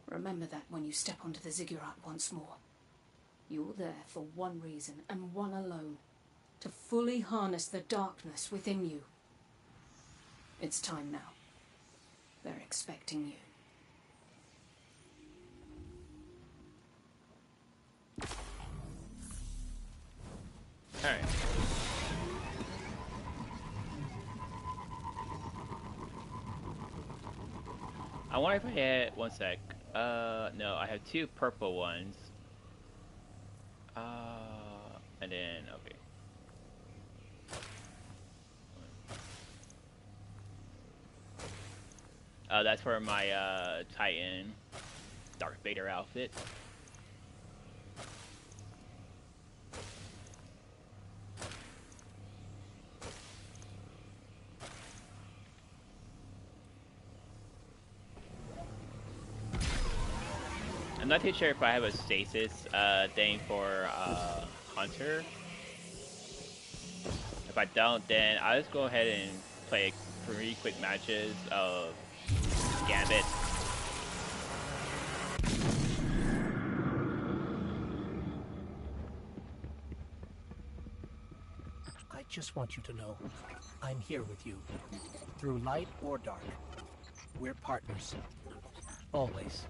Remember that when you step onto the ziggurat once more. You're there for one reason, and one alone. To fully harness the darkness within you. It's time now. They're expecting you. Alright. I wonder if I had one sec. No, I have two purple ones. And then okay. That's for my Titan Darth Vader outfit. I'm not too sure if I have a stasis thing for Hunter. If I don't, then I'll just go ahead and play 3 quick matches of Gambit. I just want you to know, I'm here with you. Through light or dark. We're partners. Always.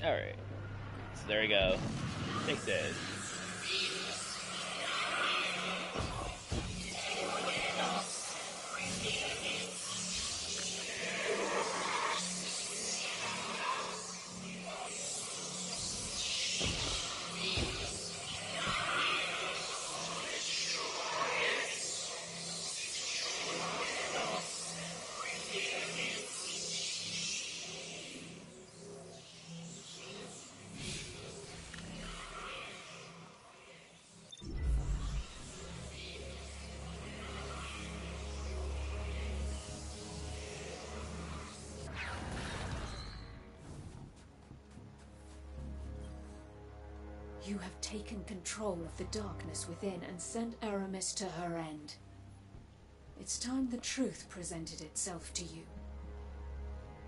Alright. So there we go. Take this. You have taken control of the darkness within and sent Aramis to her end. It's time the truth presented itself to you.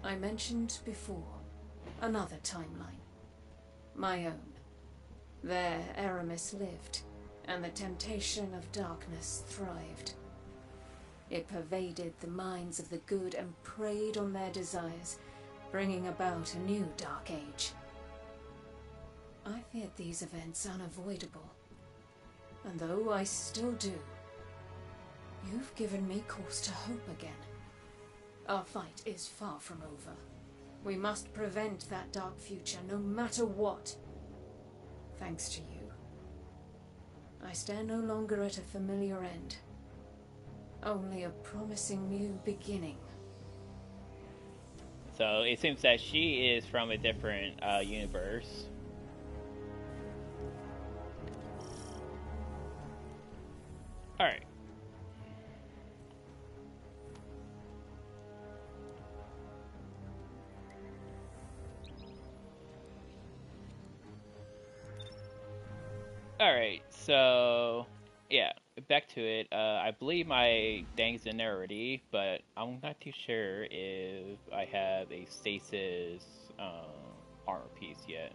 I mentioned before, another timeline. My own. There Aramis lived, and the temptation of darkness thrived. It pervaded the minds of the good and preyed on their desires, bringing about a new dark age. I feared these events unavoidable, and though I still do, you've given me cause to hope again. Our fight is far from over. We must prevent that dark future, no matter what. Thanks to you, I stand no longer at a familiar end, only a promising new beginning. So it seems that she is from a different universe. Alright. Alright, so yeah, back to it. I believe my thing's in there already, but I'm not too sure if I have a stasis armor piece yet.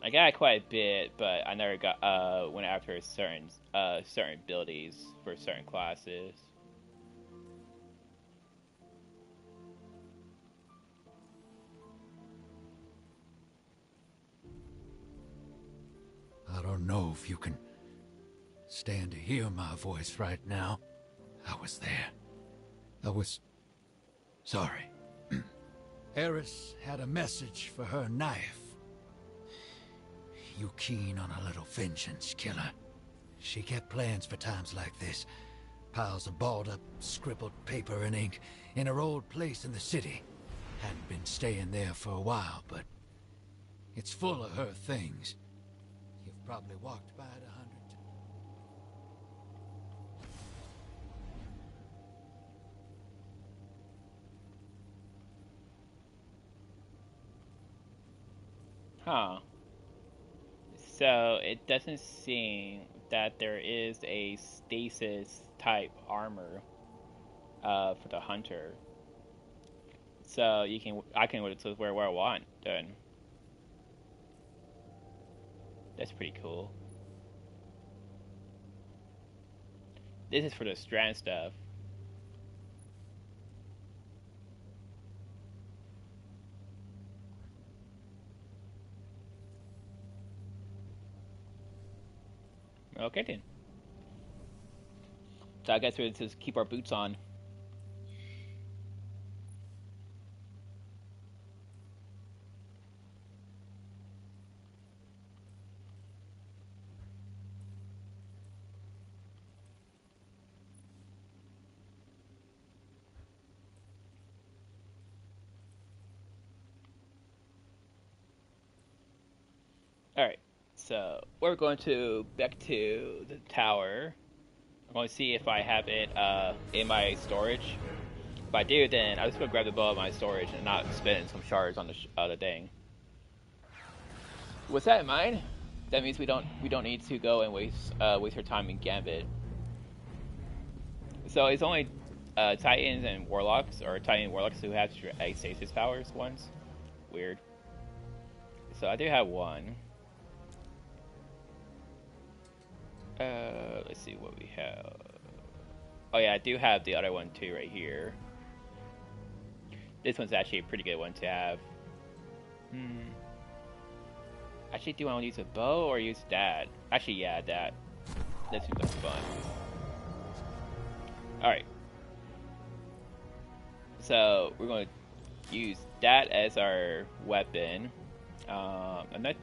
I got quite a bit, but I never got went after certain abilities for certain classes. I don't know if you can stand to hear my voice right now. I was there. I was sorry. Eris had a message for her knife. You keen on a little vengeance, killer? She kept plans for times like this. Piles of balled up, scribbled paper and ink in her old place in the city. Hadn't been staying there for a while, but it's full of her things. You've probably walked by it 100 times. Huh. So it doesn't seem that there is a stasis type armor for the hunter. So I can wear what I want then. That's pretty cool. This is for the strand stuff. Okay then. So I guess we just keep our boots on. Alright, so we're going back to the tower. I'm going to see if I have it in my storage. If I do, then I'm just going to grab the bow of my storage and not spend some shards on the thing. With that in mind, that means we don't need to go and waste our time in Gambit. So it's only Titans and Warlocks, or Titan Warlocks, who have stasis powers ones. Weird. So I do have one. Let's see what we have. Oh yeah, I do have the other one too right here. This one's actually a pretty good one to have. Actually, do I want to use a bow or use that? Actually, yeah, that. That seems like fun. Alright. So, we're going to use that as our weapon. I'm not...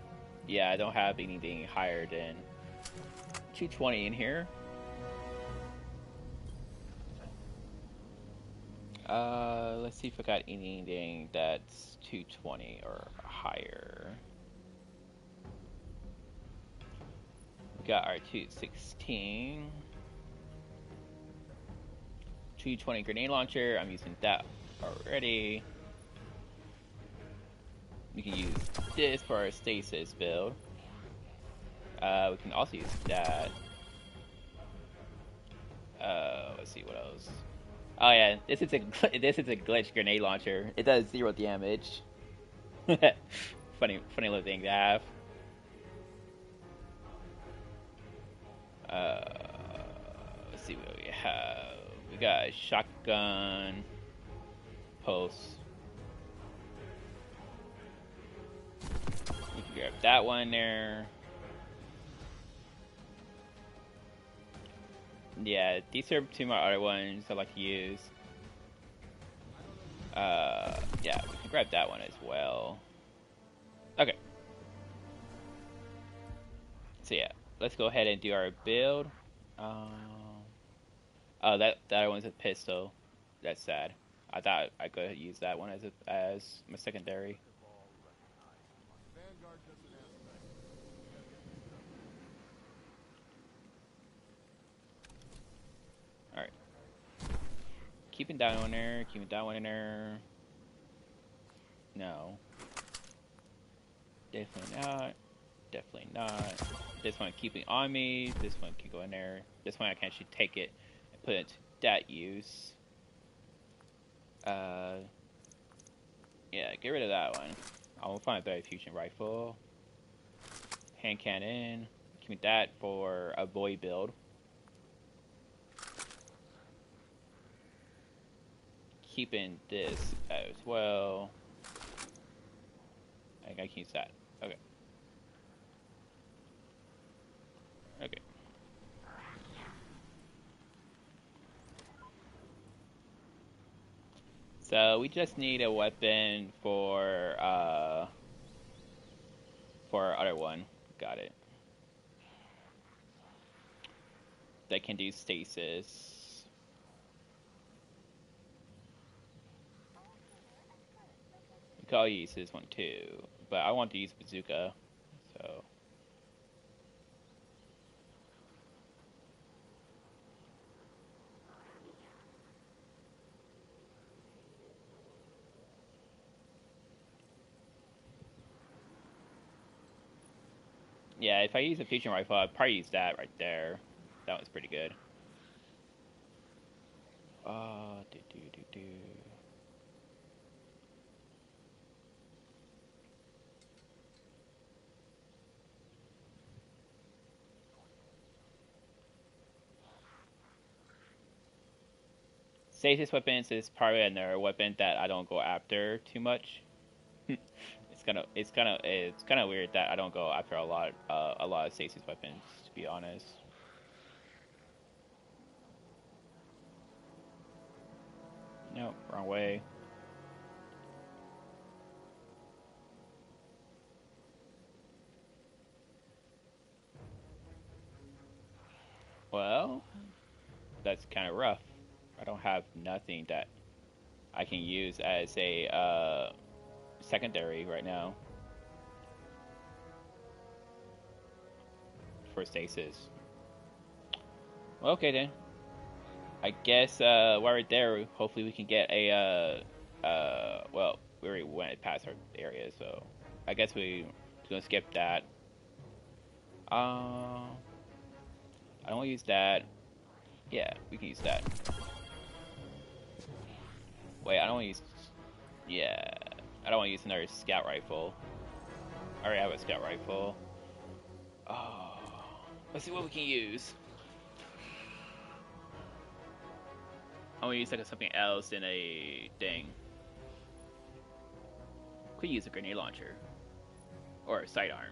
Yeah, I don't have anything higher than 220 in here. Let's see if I got anything that's 220 or higher. We got our 216. 220 grenade launcher. I'm using that already. You can use this for our stasis build. We can also use that. Let's see what else. Oh yeah, this is a glitch grenade launcher. It does 0 damage. funny little thing to have. Let's see what we have. We got a shotgun post. We can grab that one there. Yeah, these are two of my other ones I like to use. Yeah, we can grab that one as well. Okay. So yeah, let's go ahead and do our build. Oh, that one's a pistol. That's sad. I thought I could use that one as my secondary. All right. Keeping that one there. Keeping that one in there. No. Definitely not. Definitely not. This one keeping on me. This one can go in there. This one I can actually take it and put it to that use. Yeah, get rid of that one. I'll find a better fusion rifle. Hand cannon. Give me that for a boy build. Keeping this as well. I can use that. Okay. Okay. So we just need a weapon for our other one. Got it. That can do stasis. We could all use this one too, but I want to use bazooka. So. Yeah, if I use a fusion rifle, I'd probably use that right there. That was pretty good. Do. Stasis weapons is probably another weapon that I don't go after too much. It's kind of weird that I don't go after a lot of stasis weapons, to be honest. Nope, wrong way. Well, that's kind of rough. I don't have nothing that I can use as a secondary right now for stasis. Well, okay then. I guess while we're there, hopefully we can get a well, we already went past our area, so I guess we're gonna skip that. I don't want to use that. Yeah, we can use that. Wait, I don't want to use. Yeah, I don't want to use another scout rifle. I already have a scout rifle. Oh, let's see what we can use. I want to use like something else in a thing. Could use a grenade launcher or a sidearm.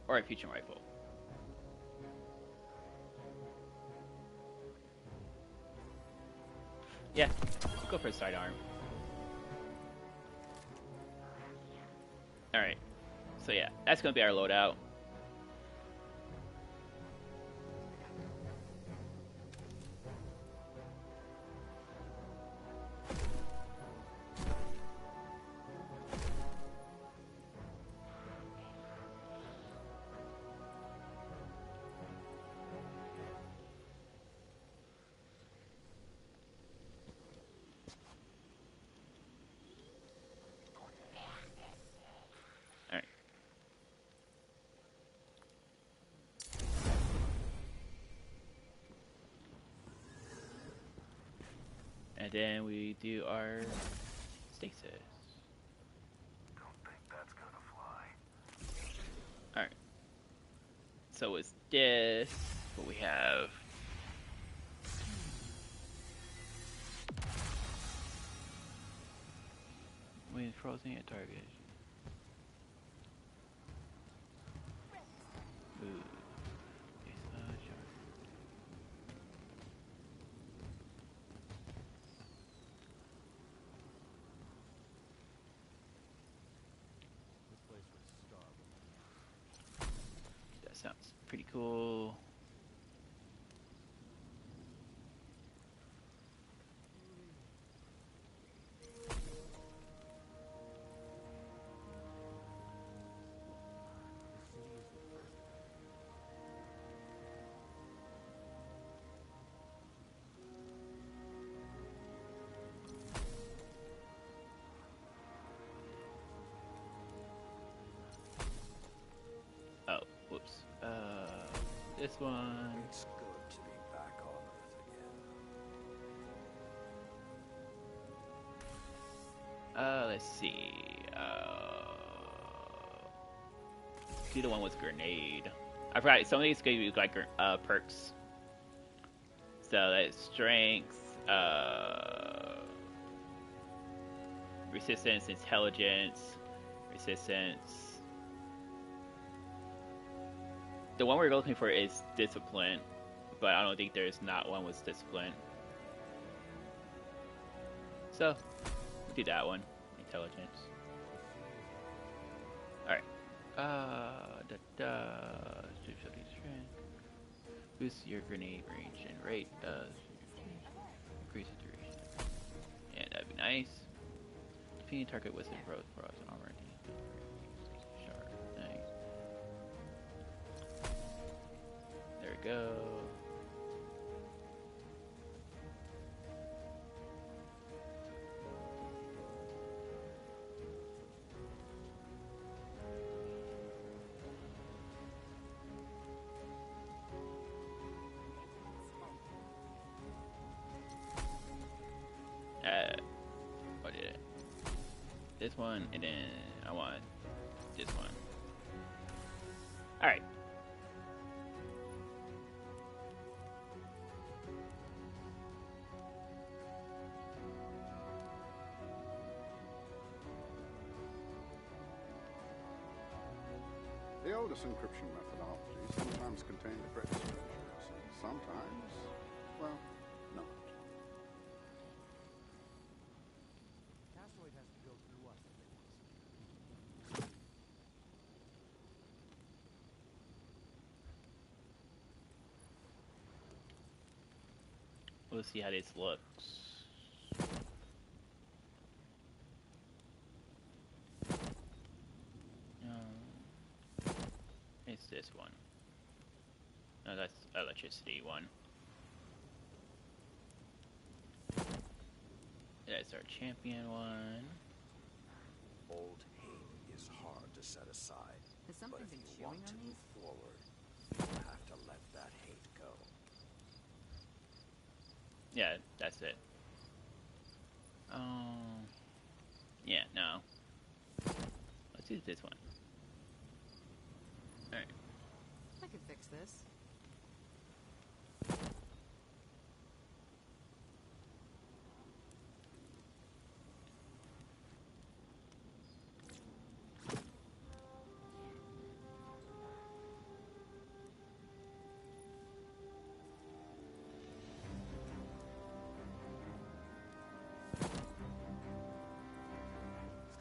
Or a fusion rifle. Yeah, we'll go for a sidearm. Alright, so yeah, that's gonna be our loadout. And then we do our stasis. Don't think that's gonna fly. Alright. So it's this. What we have. When frozen at target. Ooh. That sounds pretty cool. Oh, whoops. This one. It's good to be back on Earth again. Let's see. Do the one with grenade. I forgot. Some of these give you like perks. So that's strength, resistance, intelligence, resistance. The one we're looking for is discipline, but I don't think there's not one with discipline. So, we'll do that one. Intelligence. Alright. Boost your grenade range and rate. Increase the duration. Yeah, that'd be nice. Defeating target with growth for us armor. Sharp. Nice. There we go. What did it? This one, and then I want this one. Alright. The oldest encryption methodologies sometimes contain the greatest treasures, and sometimes, well, not. The asteroid has to go through us if they want to. We'll see how this looks. It's this one. No, that's electricity one. That's our champion one. Old hate is hard to set aside. Has something But been if you chewing want to on move these? forward, you have to let that hate go. Yeah, that's it. Yeah, no. Let's use this one. Alright. I could fix this.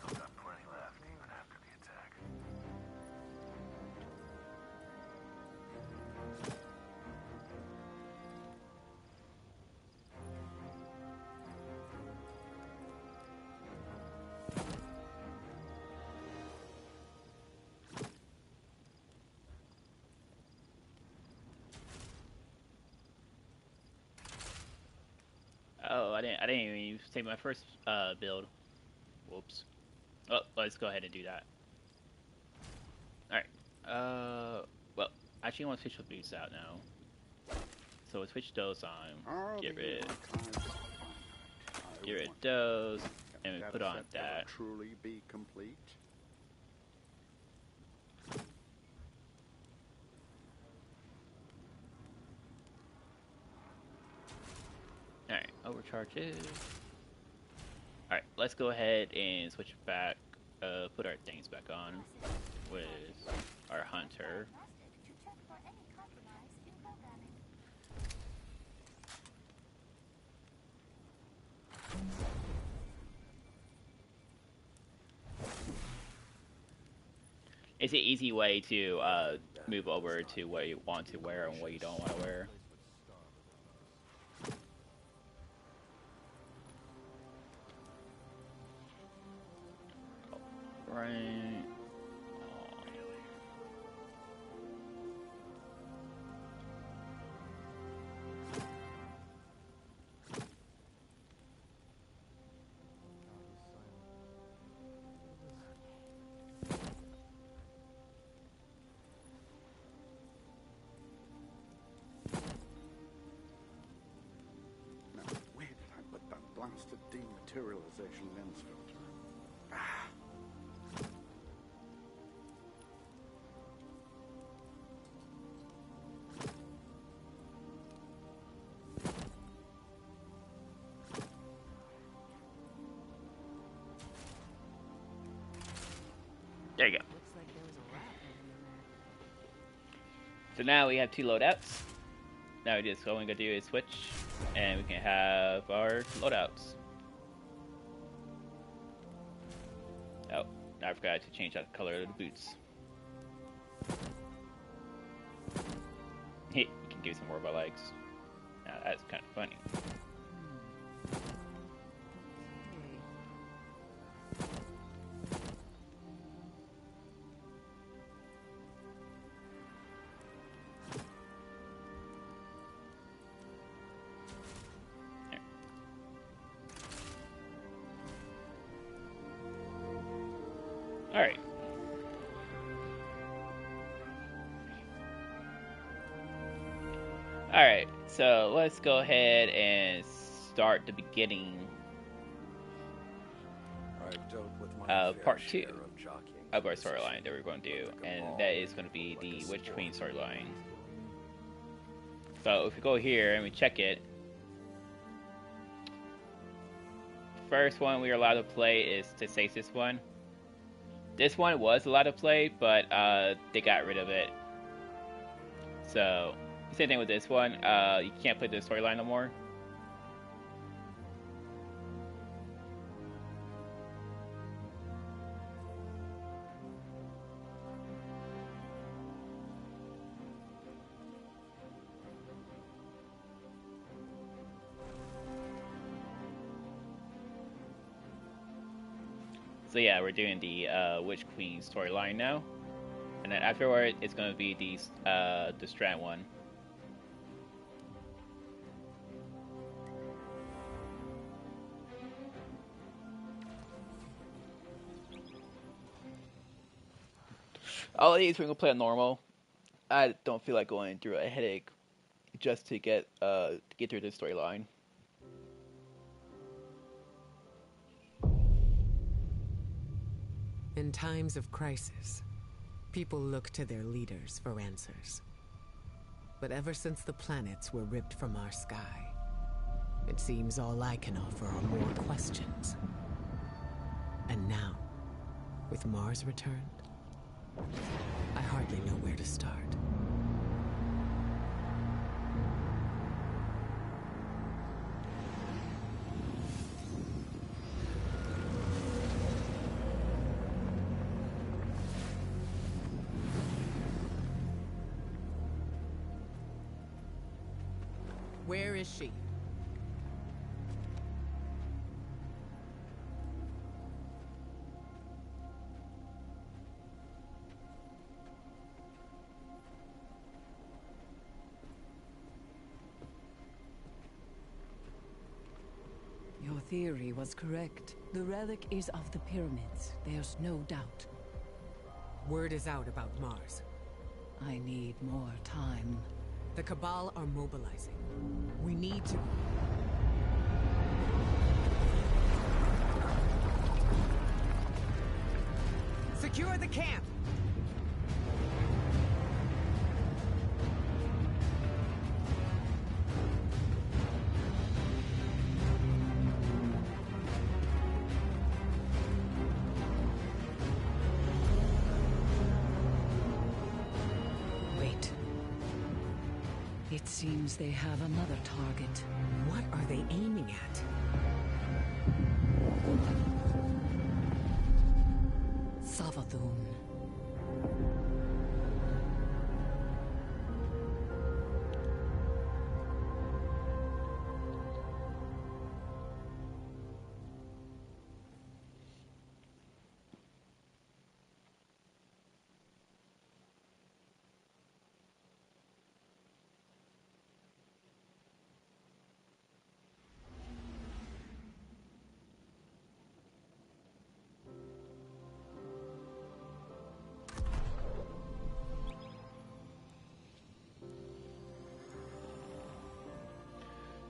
Still got plenty left, even after the attack. Oh, I didn't even take my first build. Whoops. Oh, let's go ahead and do that. Alright. Well, actually I want to switch the boots out now. So we'll switch those on. Get rid. Get rid of those, Can and we a put on data set ever that. truly be complete? Alright, overcharges. Alright, let's go ahead and switch it back. Put our things back on with our hunter. It's an easy way to move over to what you want to wear and what you don't want to wear. Right. Now, where did I put that blasted dematerialization lens filter? Ah. There you go. So now we have two loadouts. Now we just all we gotta do is switch, and we can have our loadouts. Oh, I forgot to change out the color of the boots. You can give some more by legs. Now that's kind of funny. Alright. Alright, so let's go ahead and start the beginning of part 2 of our storyline that we're going to do, and that is going to be the Witch Queen storyline. So if we go here and we check it, first one we are allowed to play is to Stasis one. This one was allowed to play, but they got rid of it. So, same thing with this one. You can't play the storyline no more. So yeah, we're doing the Witch Queen storyline now, and then afterward it's going to be the Strand one. All of these we're gonna play on normal. I don't feel like going through a headache just to get through this storyline. In times of crisis, people look to their leaders for answers. But ever since the planets were ripped from our sky, it seems all I can offer are more questions. And now, with Mars returned, I hardly know where to start. Where is she? Your theory was correct. The relic is of the pyramids. There's no doubt. Word is out about Mars. I need more time. The Cabal are mobilizing. We need to... Secure the camp! Wait. It seems they have another target. What are they aiming at? Savathun.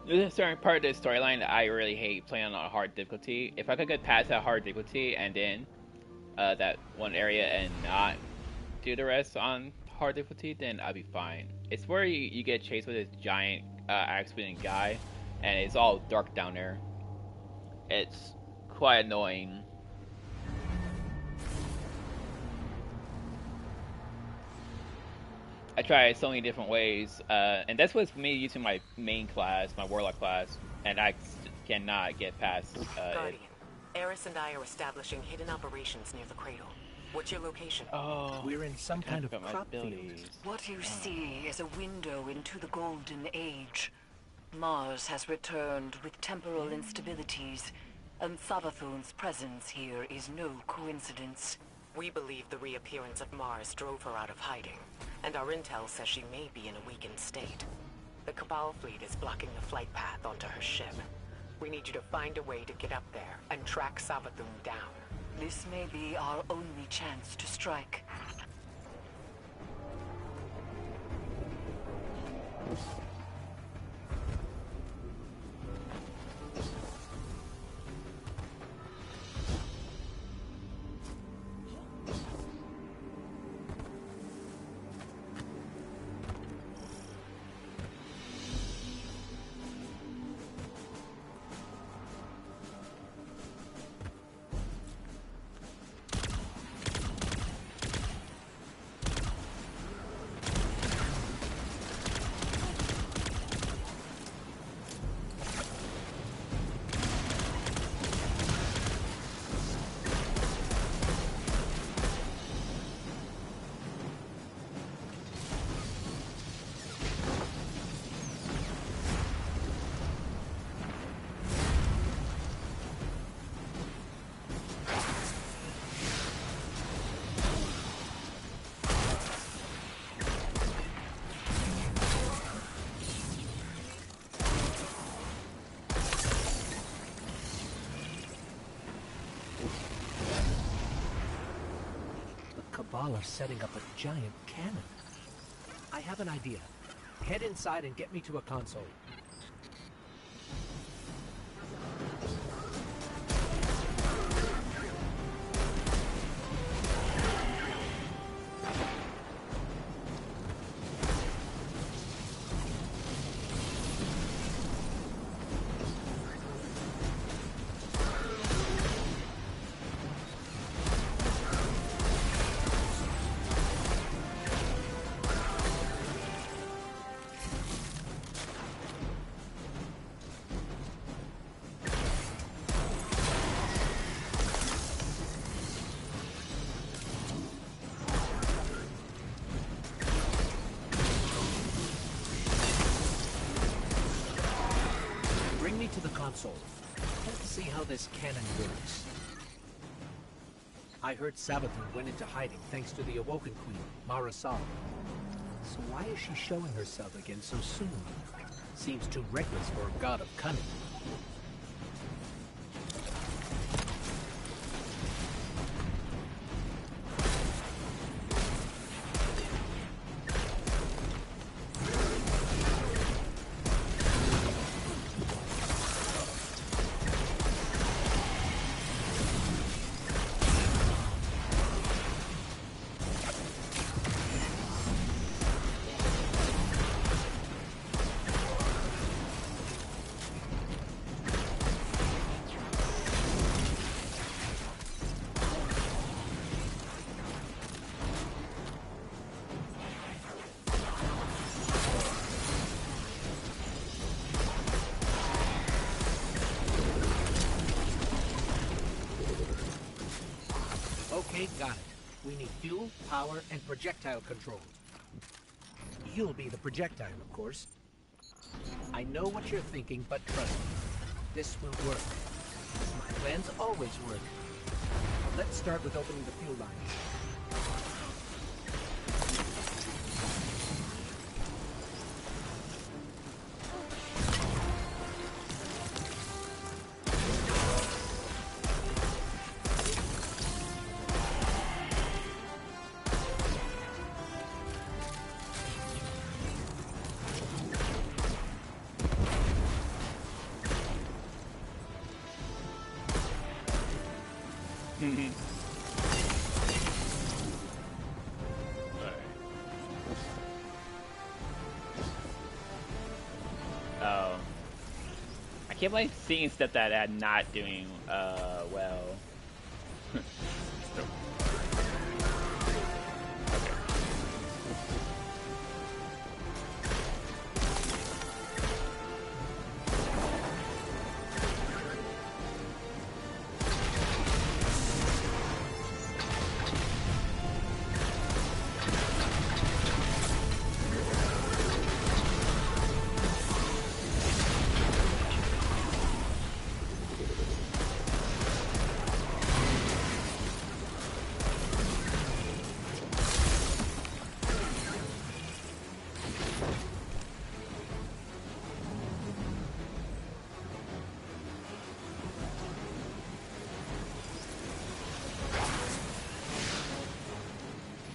There's a certain part of the storyline that I really hate playing on hard difficulty. If I could get past that hard difficulty and then that one area and not do the rest on hard difficulty, then I'll be fine. It's where you get chased with this giant axe-wielding guy, and it's all dark down there. It's quite annoying. I tried so many different ways, and that's what's me using my main class, my warlock class, and I cannot get past Guardian, Eris and I are establishing hidden operations near the cradle. What's your location? Oh, we're in some kind of crop field. What you see is a window into the Golden Age. Mars has returned with temporal instabilities, and Savathun's presence here is no coincidence. We believe the reappearance of Mars drove her out of hiding, and our intel says she may be in a weakened state. The Cabal fleet is blocking the flight path onto her ship. We need you to find a way to get up there and track Savathun down. This may be our only chance to strike. Cabal are setting up a giant cannon. I have an idea. Head inside and get me to a console. To the console. Let's see how this cannon works. I heard Savathun went into hiding thanks to the Awoken Queen, Marasal. So why is she showing herself again so soon? Seems too reckless for a god of cunning. Okay, got it. We need fuel, power, and projectile control. You'll be the projectile, of course. I know what you're thinking, but trust me. This will work. My plans always work. Let's start with opening the fuel line. Oh. I can't believe seeing stuff that I'm not doing well.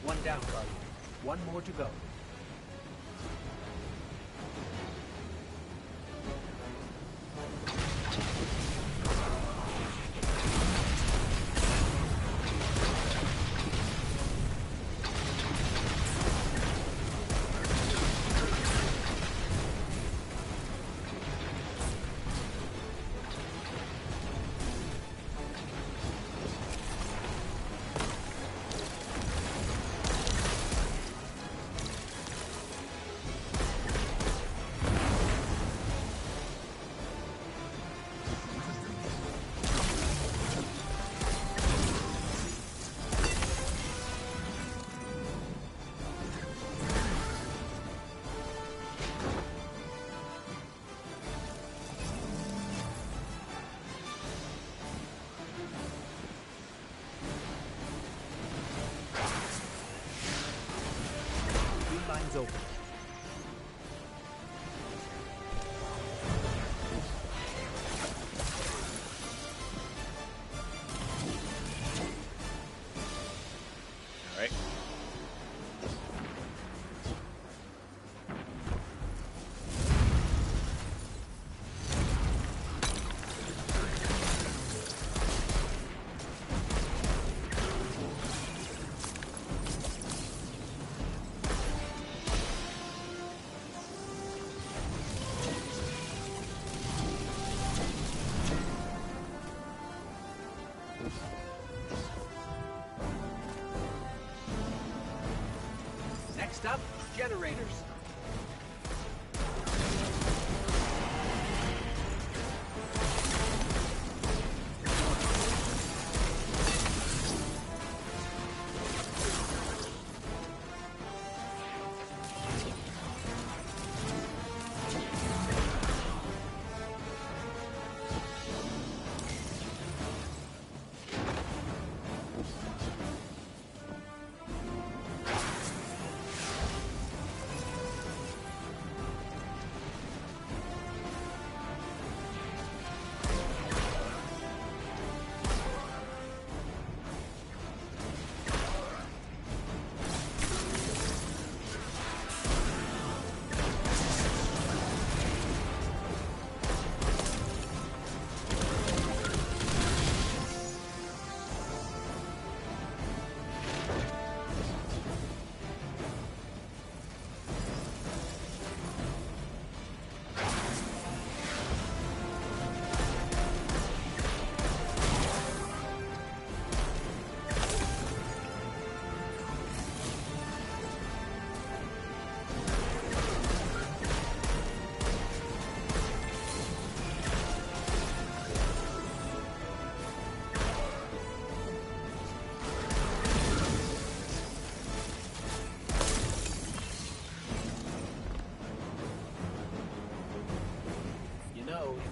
One down, Guardian. One more to go. Lines open. All right. Next up, generators.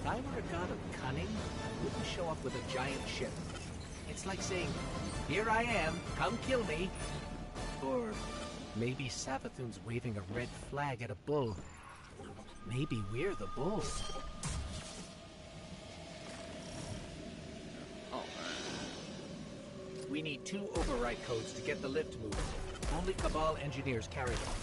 I were a god of cunning, I wouldn't show up with a giant ship. It's like saying, here I am, come kill me. Or maybe Savathun's waving a red flag at a bull. Maybe we're the bulls. Oh, We need 2 override codes to get the lift moving. Only Cabal engineers carry them.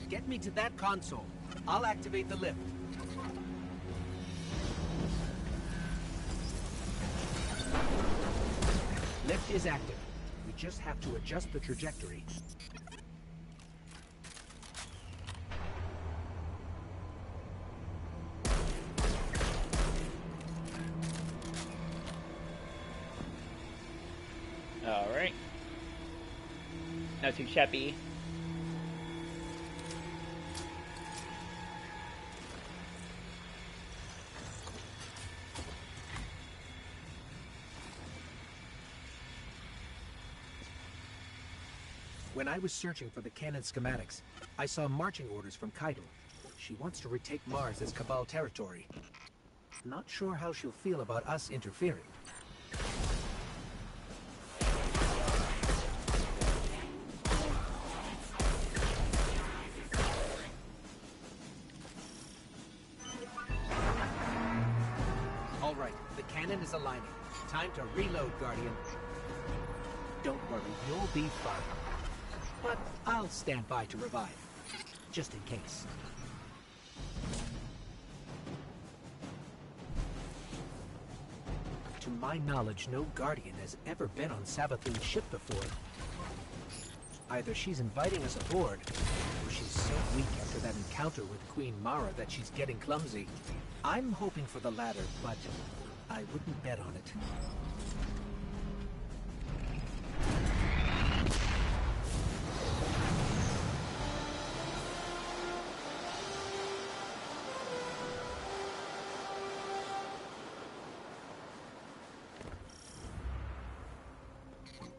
Get me to that console. I'll activate the lift. Lift is active. We just have to adjust the trajectory. All right. Not too shabby. When I was searching for the cannon schematics, I saw marching orders from Kaido. She wants to retake Mars as Cabal territory. Not sure how she'll feel about us interfering. All right, the cannon is aligning. Time to reload, Guardian. Don't worry, you'll be fine. But I'll stand by to revive, just in case. To my knowledge, no Guardian has ever been on Savathun's ship before. Either she's inviting us aboard, or she's so weak after that encounter with Queen Mara that she's getting clumsy. I'm hoping for the latter, but I wouldn't bet on it.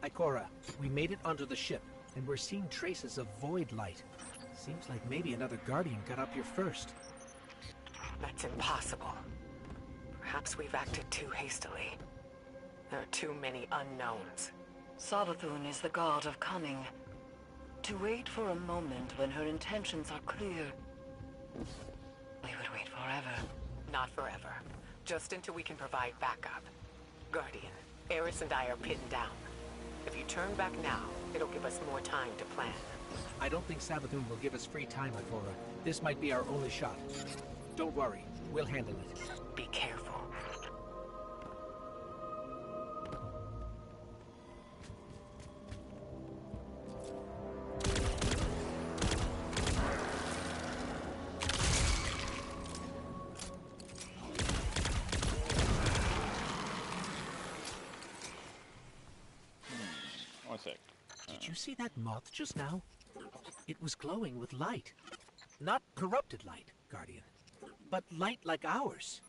Ikora, we made it onto the ship, and we're seeing traces of void light. Seems like maybe another Guardian got up here first. That's impossible. Perhaps we've acted too hastily. There are too many unknowns. Savathun is the god of cunning. To wait for a moment when her intentions are clear, we would wait forever. Not forever. Just until we can provide backup. Guardian, Eris and I are pinned down. If you turn back now, it'll give us more time to plan. I don't think Savathun will give us free time, Ikora. This might be our only shot. Don't worry, we'll handle it. Be careful. Did you see that moth just now? It was glowing with light. Not corrupted light, Guardian, but light like ours.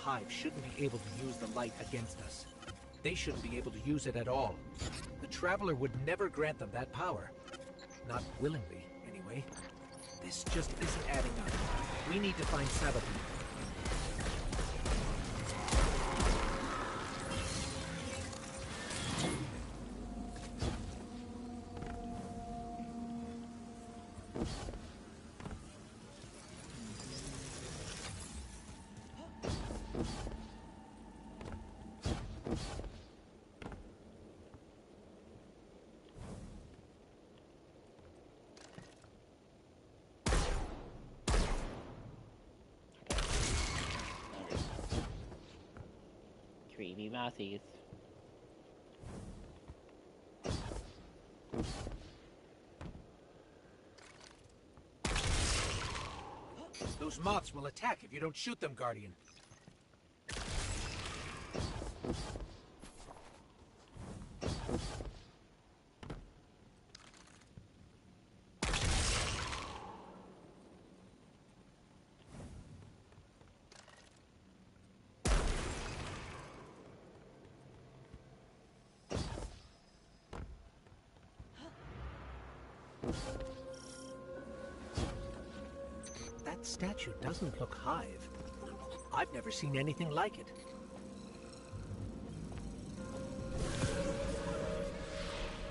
Hive shouldn't be able to use the light against us. They shouldn't be able to use it at all. The Traveler would never grant them that power. Not willingly, anyway. This just isn't adding up. We need to find Sabathun. Creepy mousies. Those moths will attack if you don't shoot them, Guardian. That statue doesn't look Hive. I've never seen anything like it.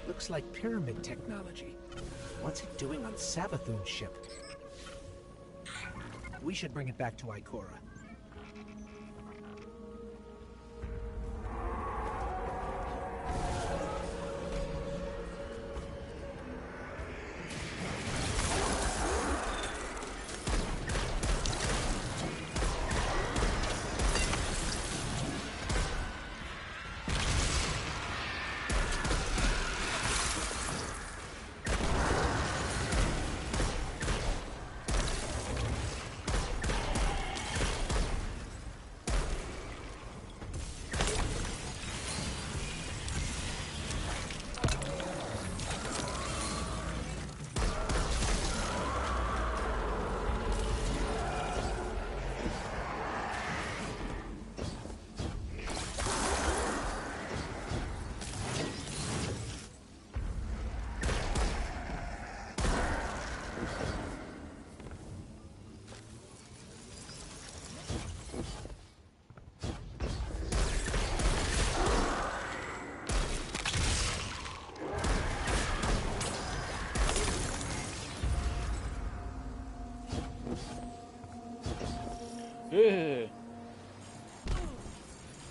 Looks like pyramid technology. What's it doing on Sabathun's ship? We should bring it back to Ikora.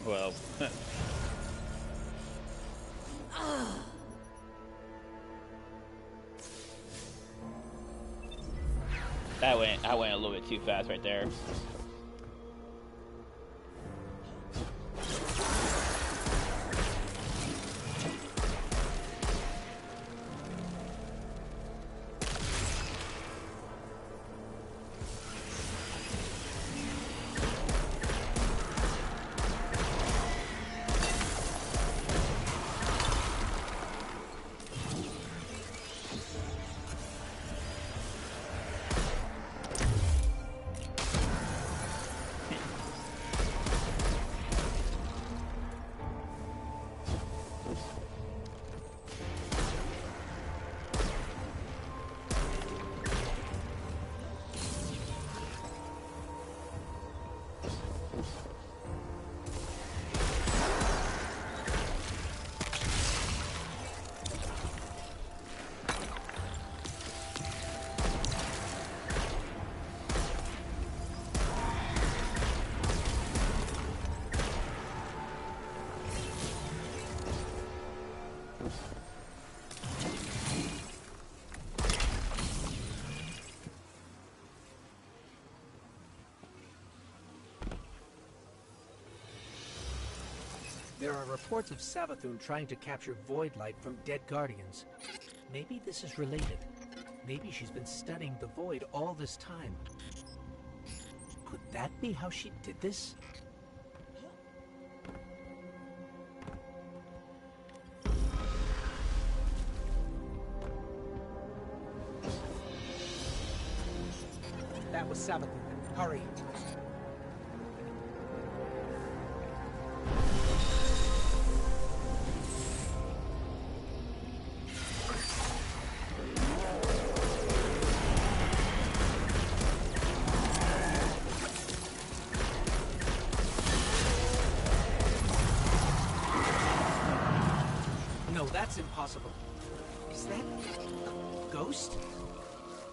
Well. I went a little bit too fast right there. There are reports of Sabathun trying to capture Void Light from dead Guardians. Maybe this is related. Maybe she's been studying the Void all this time. Could that be how she did this? That was Sabathun. Hurry. That's impossible. Is that a ghost?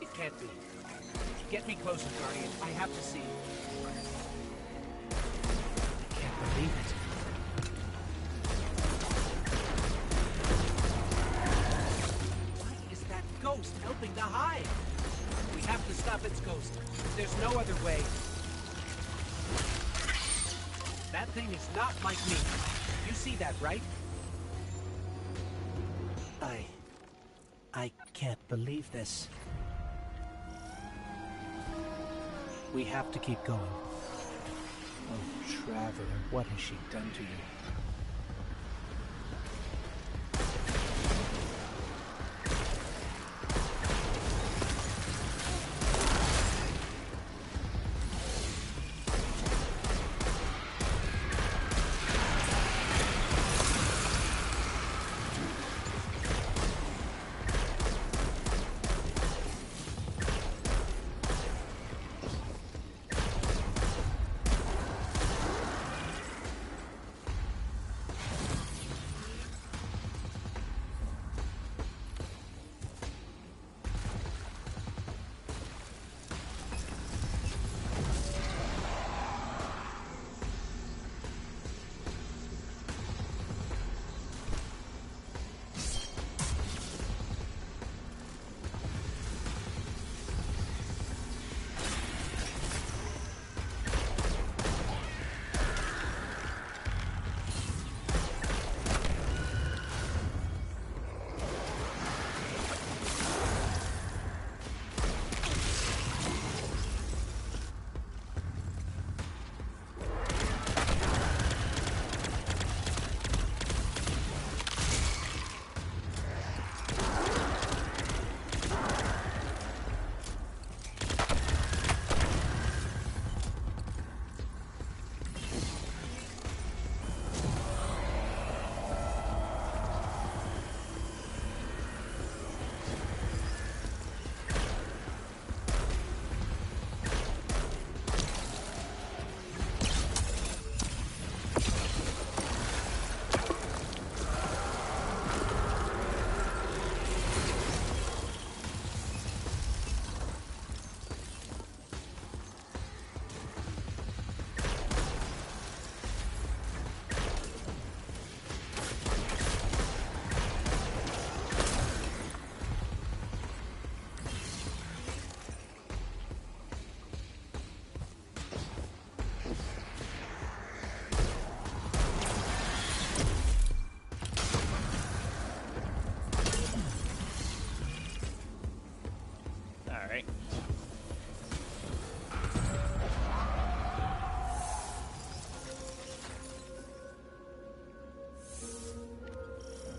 It can't be. Get me closer, Guardian. I have to see. I can't believe it. What is that ghost helping the hive? We have to stop its ghost. There's no other way. That thing is not like me. You see that, right? I can't believe this. We have to keep going. Oh, Traveler, what has she done to you?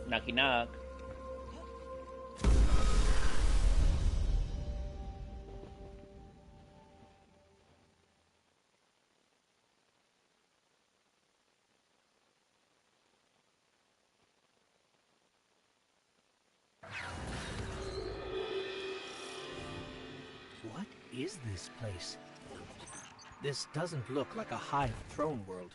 Knocky knock. What is this place? This doesn't look like a hive throne world.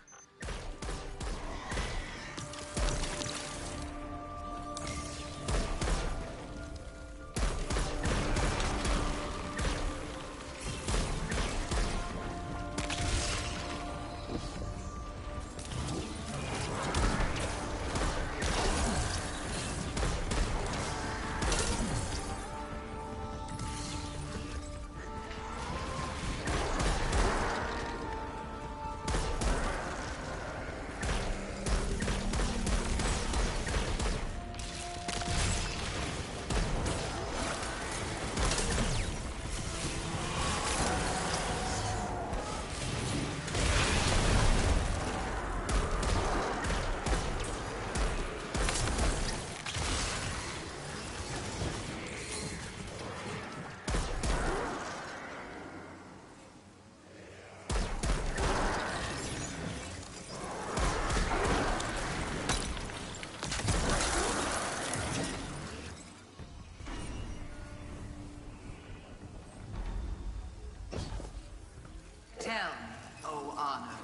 Tell me, oh honored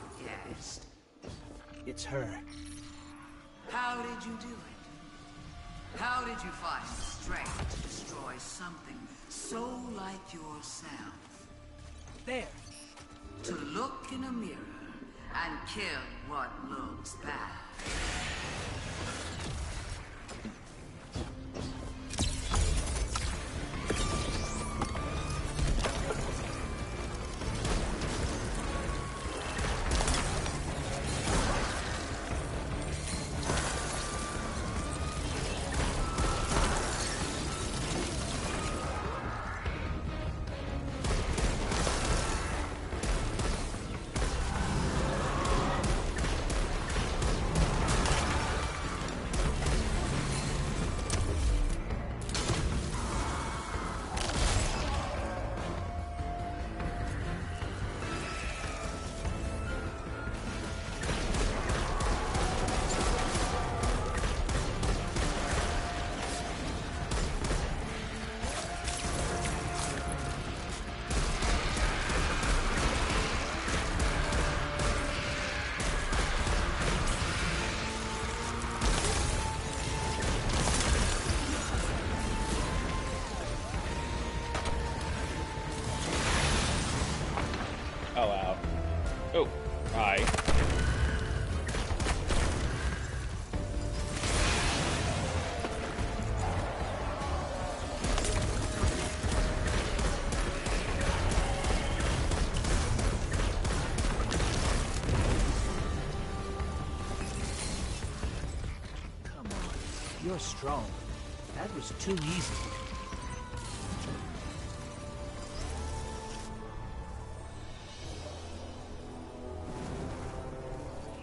guest. It's her. How did you do it? How did you find the strength to destroy something so like yourself? There. To look in a mirror and kill what looks bad. Oh wow. Oh, hi. Come on. You're strong. That was too easy.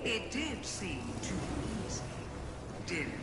It did seem too easy, didn't it?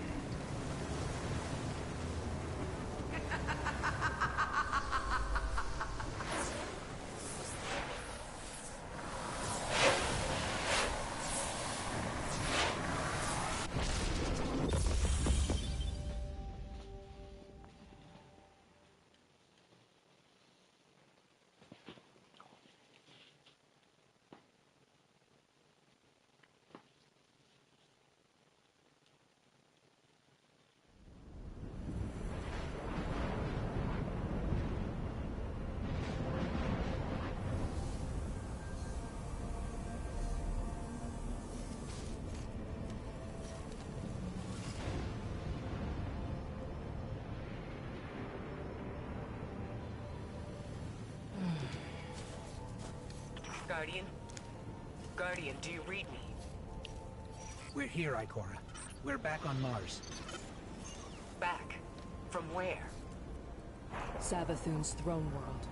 Guardian? Guardian, do you read me? We're here, Ikora. We're back on Mars. Back? From where? Savathun's throne world.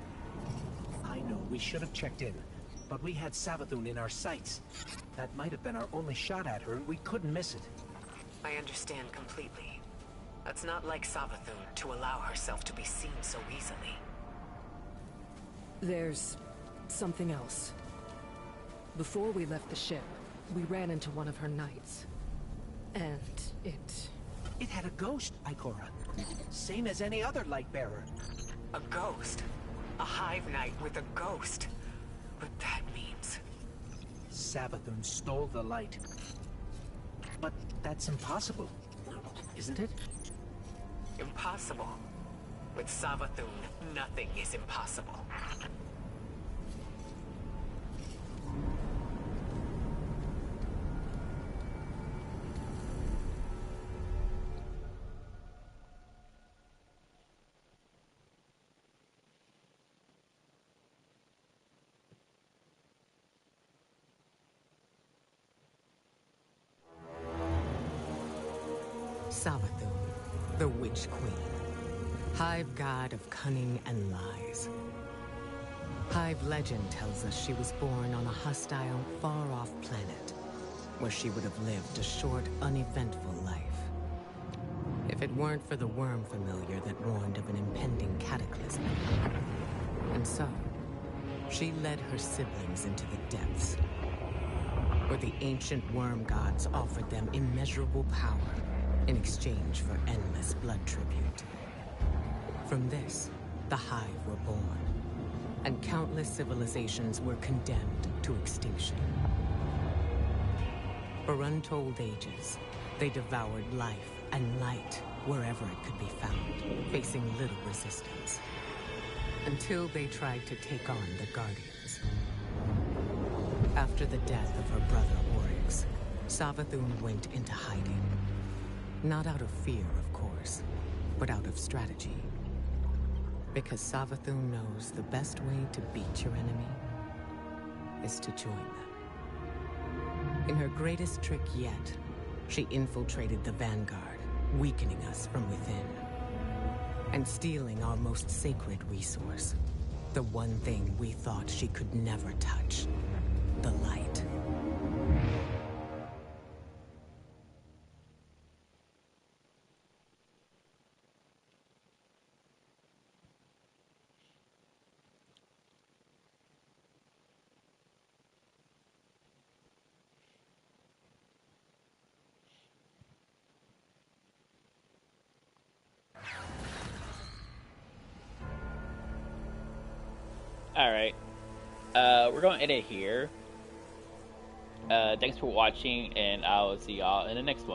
I know, we should have checked in. But we had Savathun in our sights. That might have been our only shot at her, and we couldn't miss it. I understand completely. That's not like Savathun to allow herself to be seen so easily. There's something else. Before we left the ship, we ran into one of her knights. And It had a ghost, Ikora. Same as any other light bearer. A ghost? A hive knight with a ghost? What that means? Savathun stole the light. But that's impossible, isn't it? Impossible? With Savathun, nothing is impossible. Savathun, the Witch Queen. Hive god of cunning and lies. Hive legend tells us she was born on a hostile, far-off planet, where she would have lived a short, uneventful life. If it weren't for the worm familiar that warned of an impending cataclysm. And so, she led her siblings into the depths, where the ancient worm gods offered them immeasurable power in exchange for endless blood tribute. From this, the Hive were born, and countless civilizations were condemned to extinction. For untold ages, they devoured life and light wherever it could be found, facing little resistance. Until they tried to take on the Guardians. After the death of her brother Oryx, Savathun went into hiding. Not out of fear, of course, but out of strategy. Because Savathun knows the best way to beat your enemy is to join them. In her greatest trick yet, she infiltrated the Vanguard, weakening us from within. And stealing our most sacred resource. The one thing we thought she could never touch. The light. Alright. We're going to end it here. Thanks for watching, and I'll see y'all in the next one.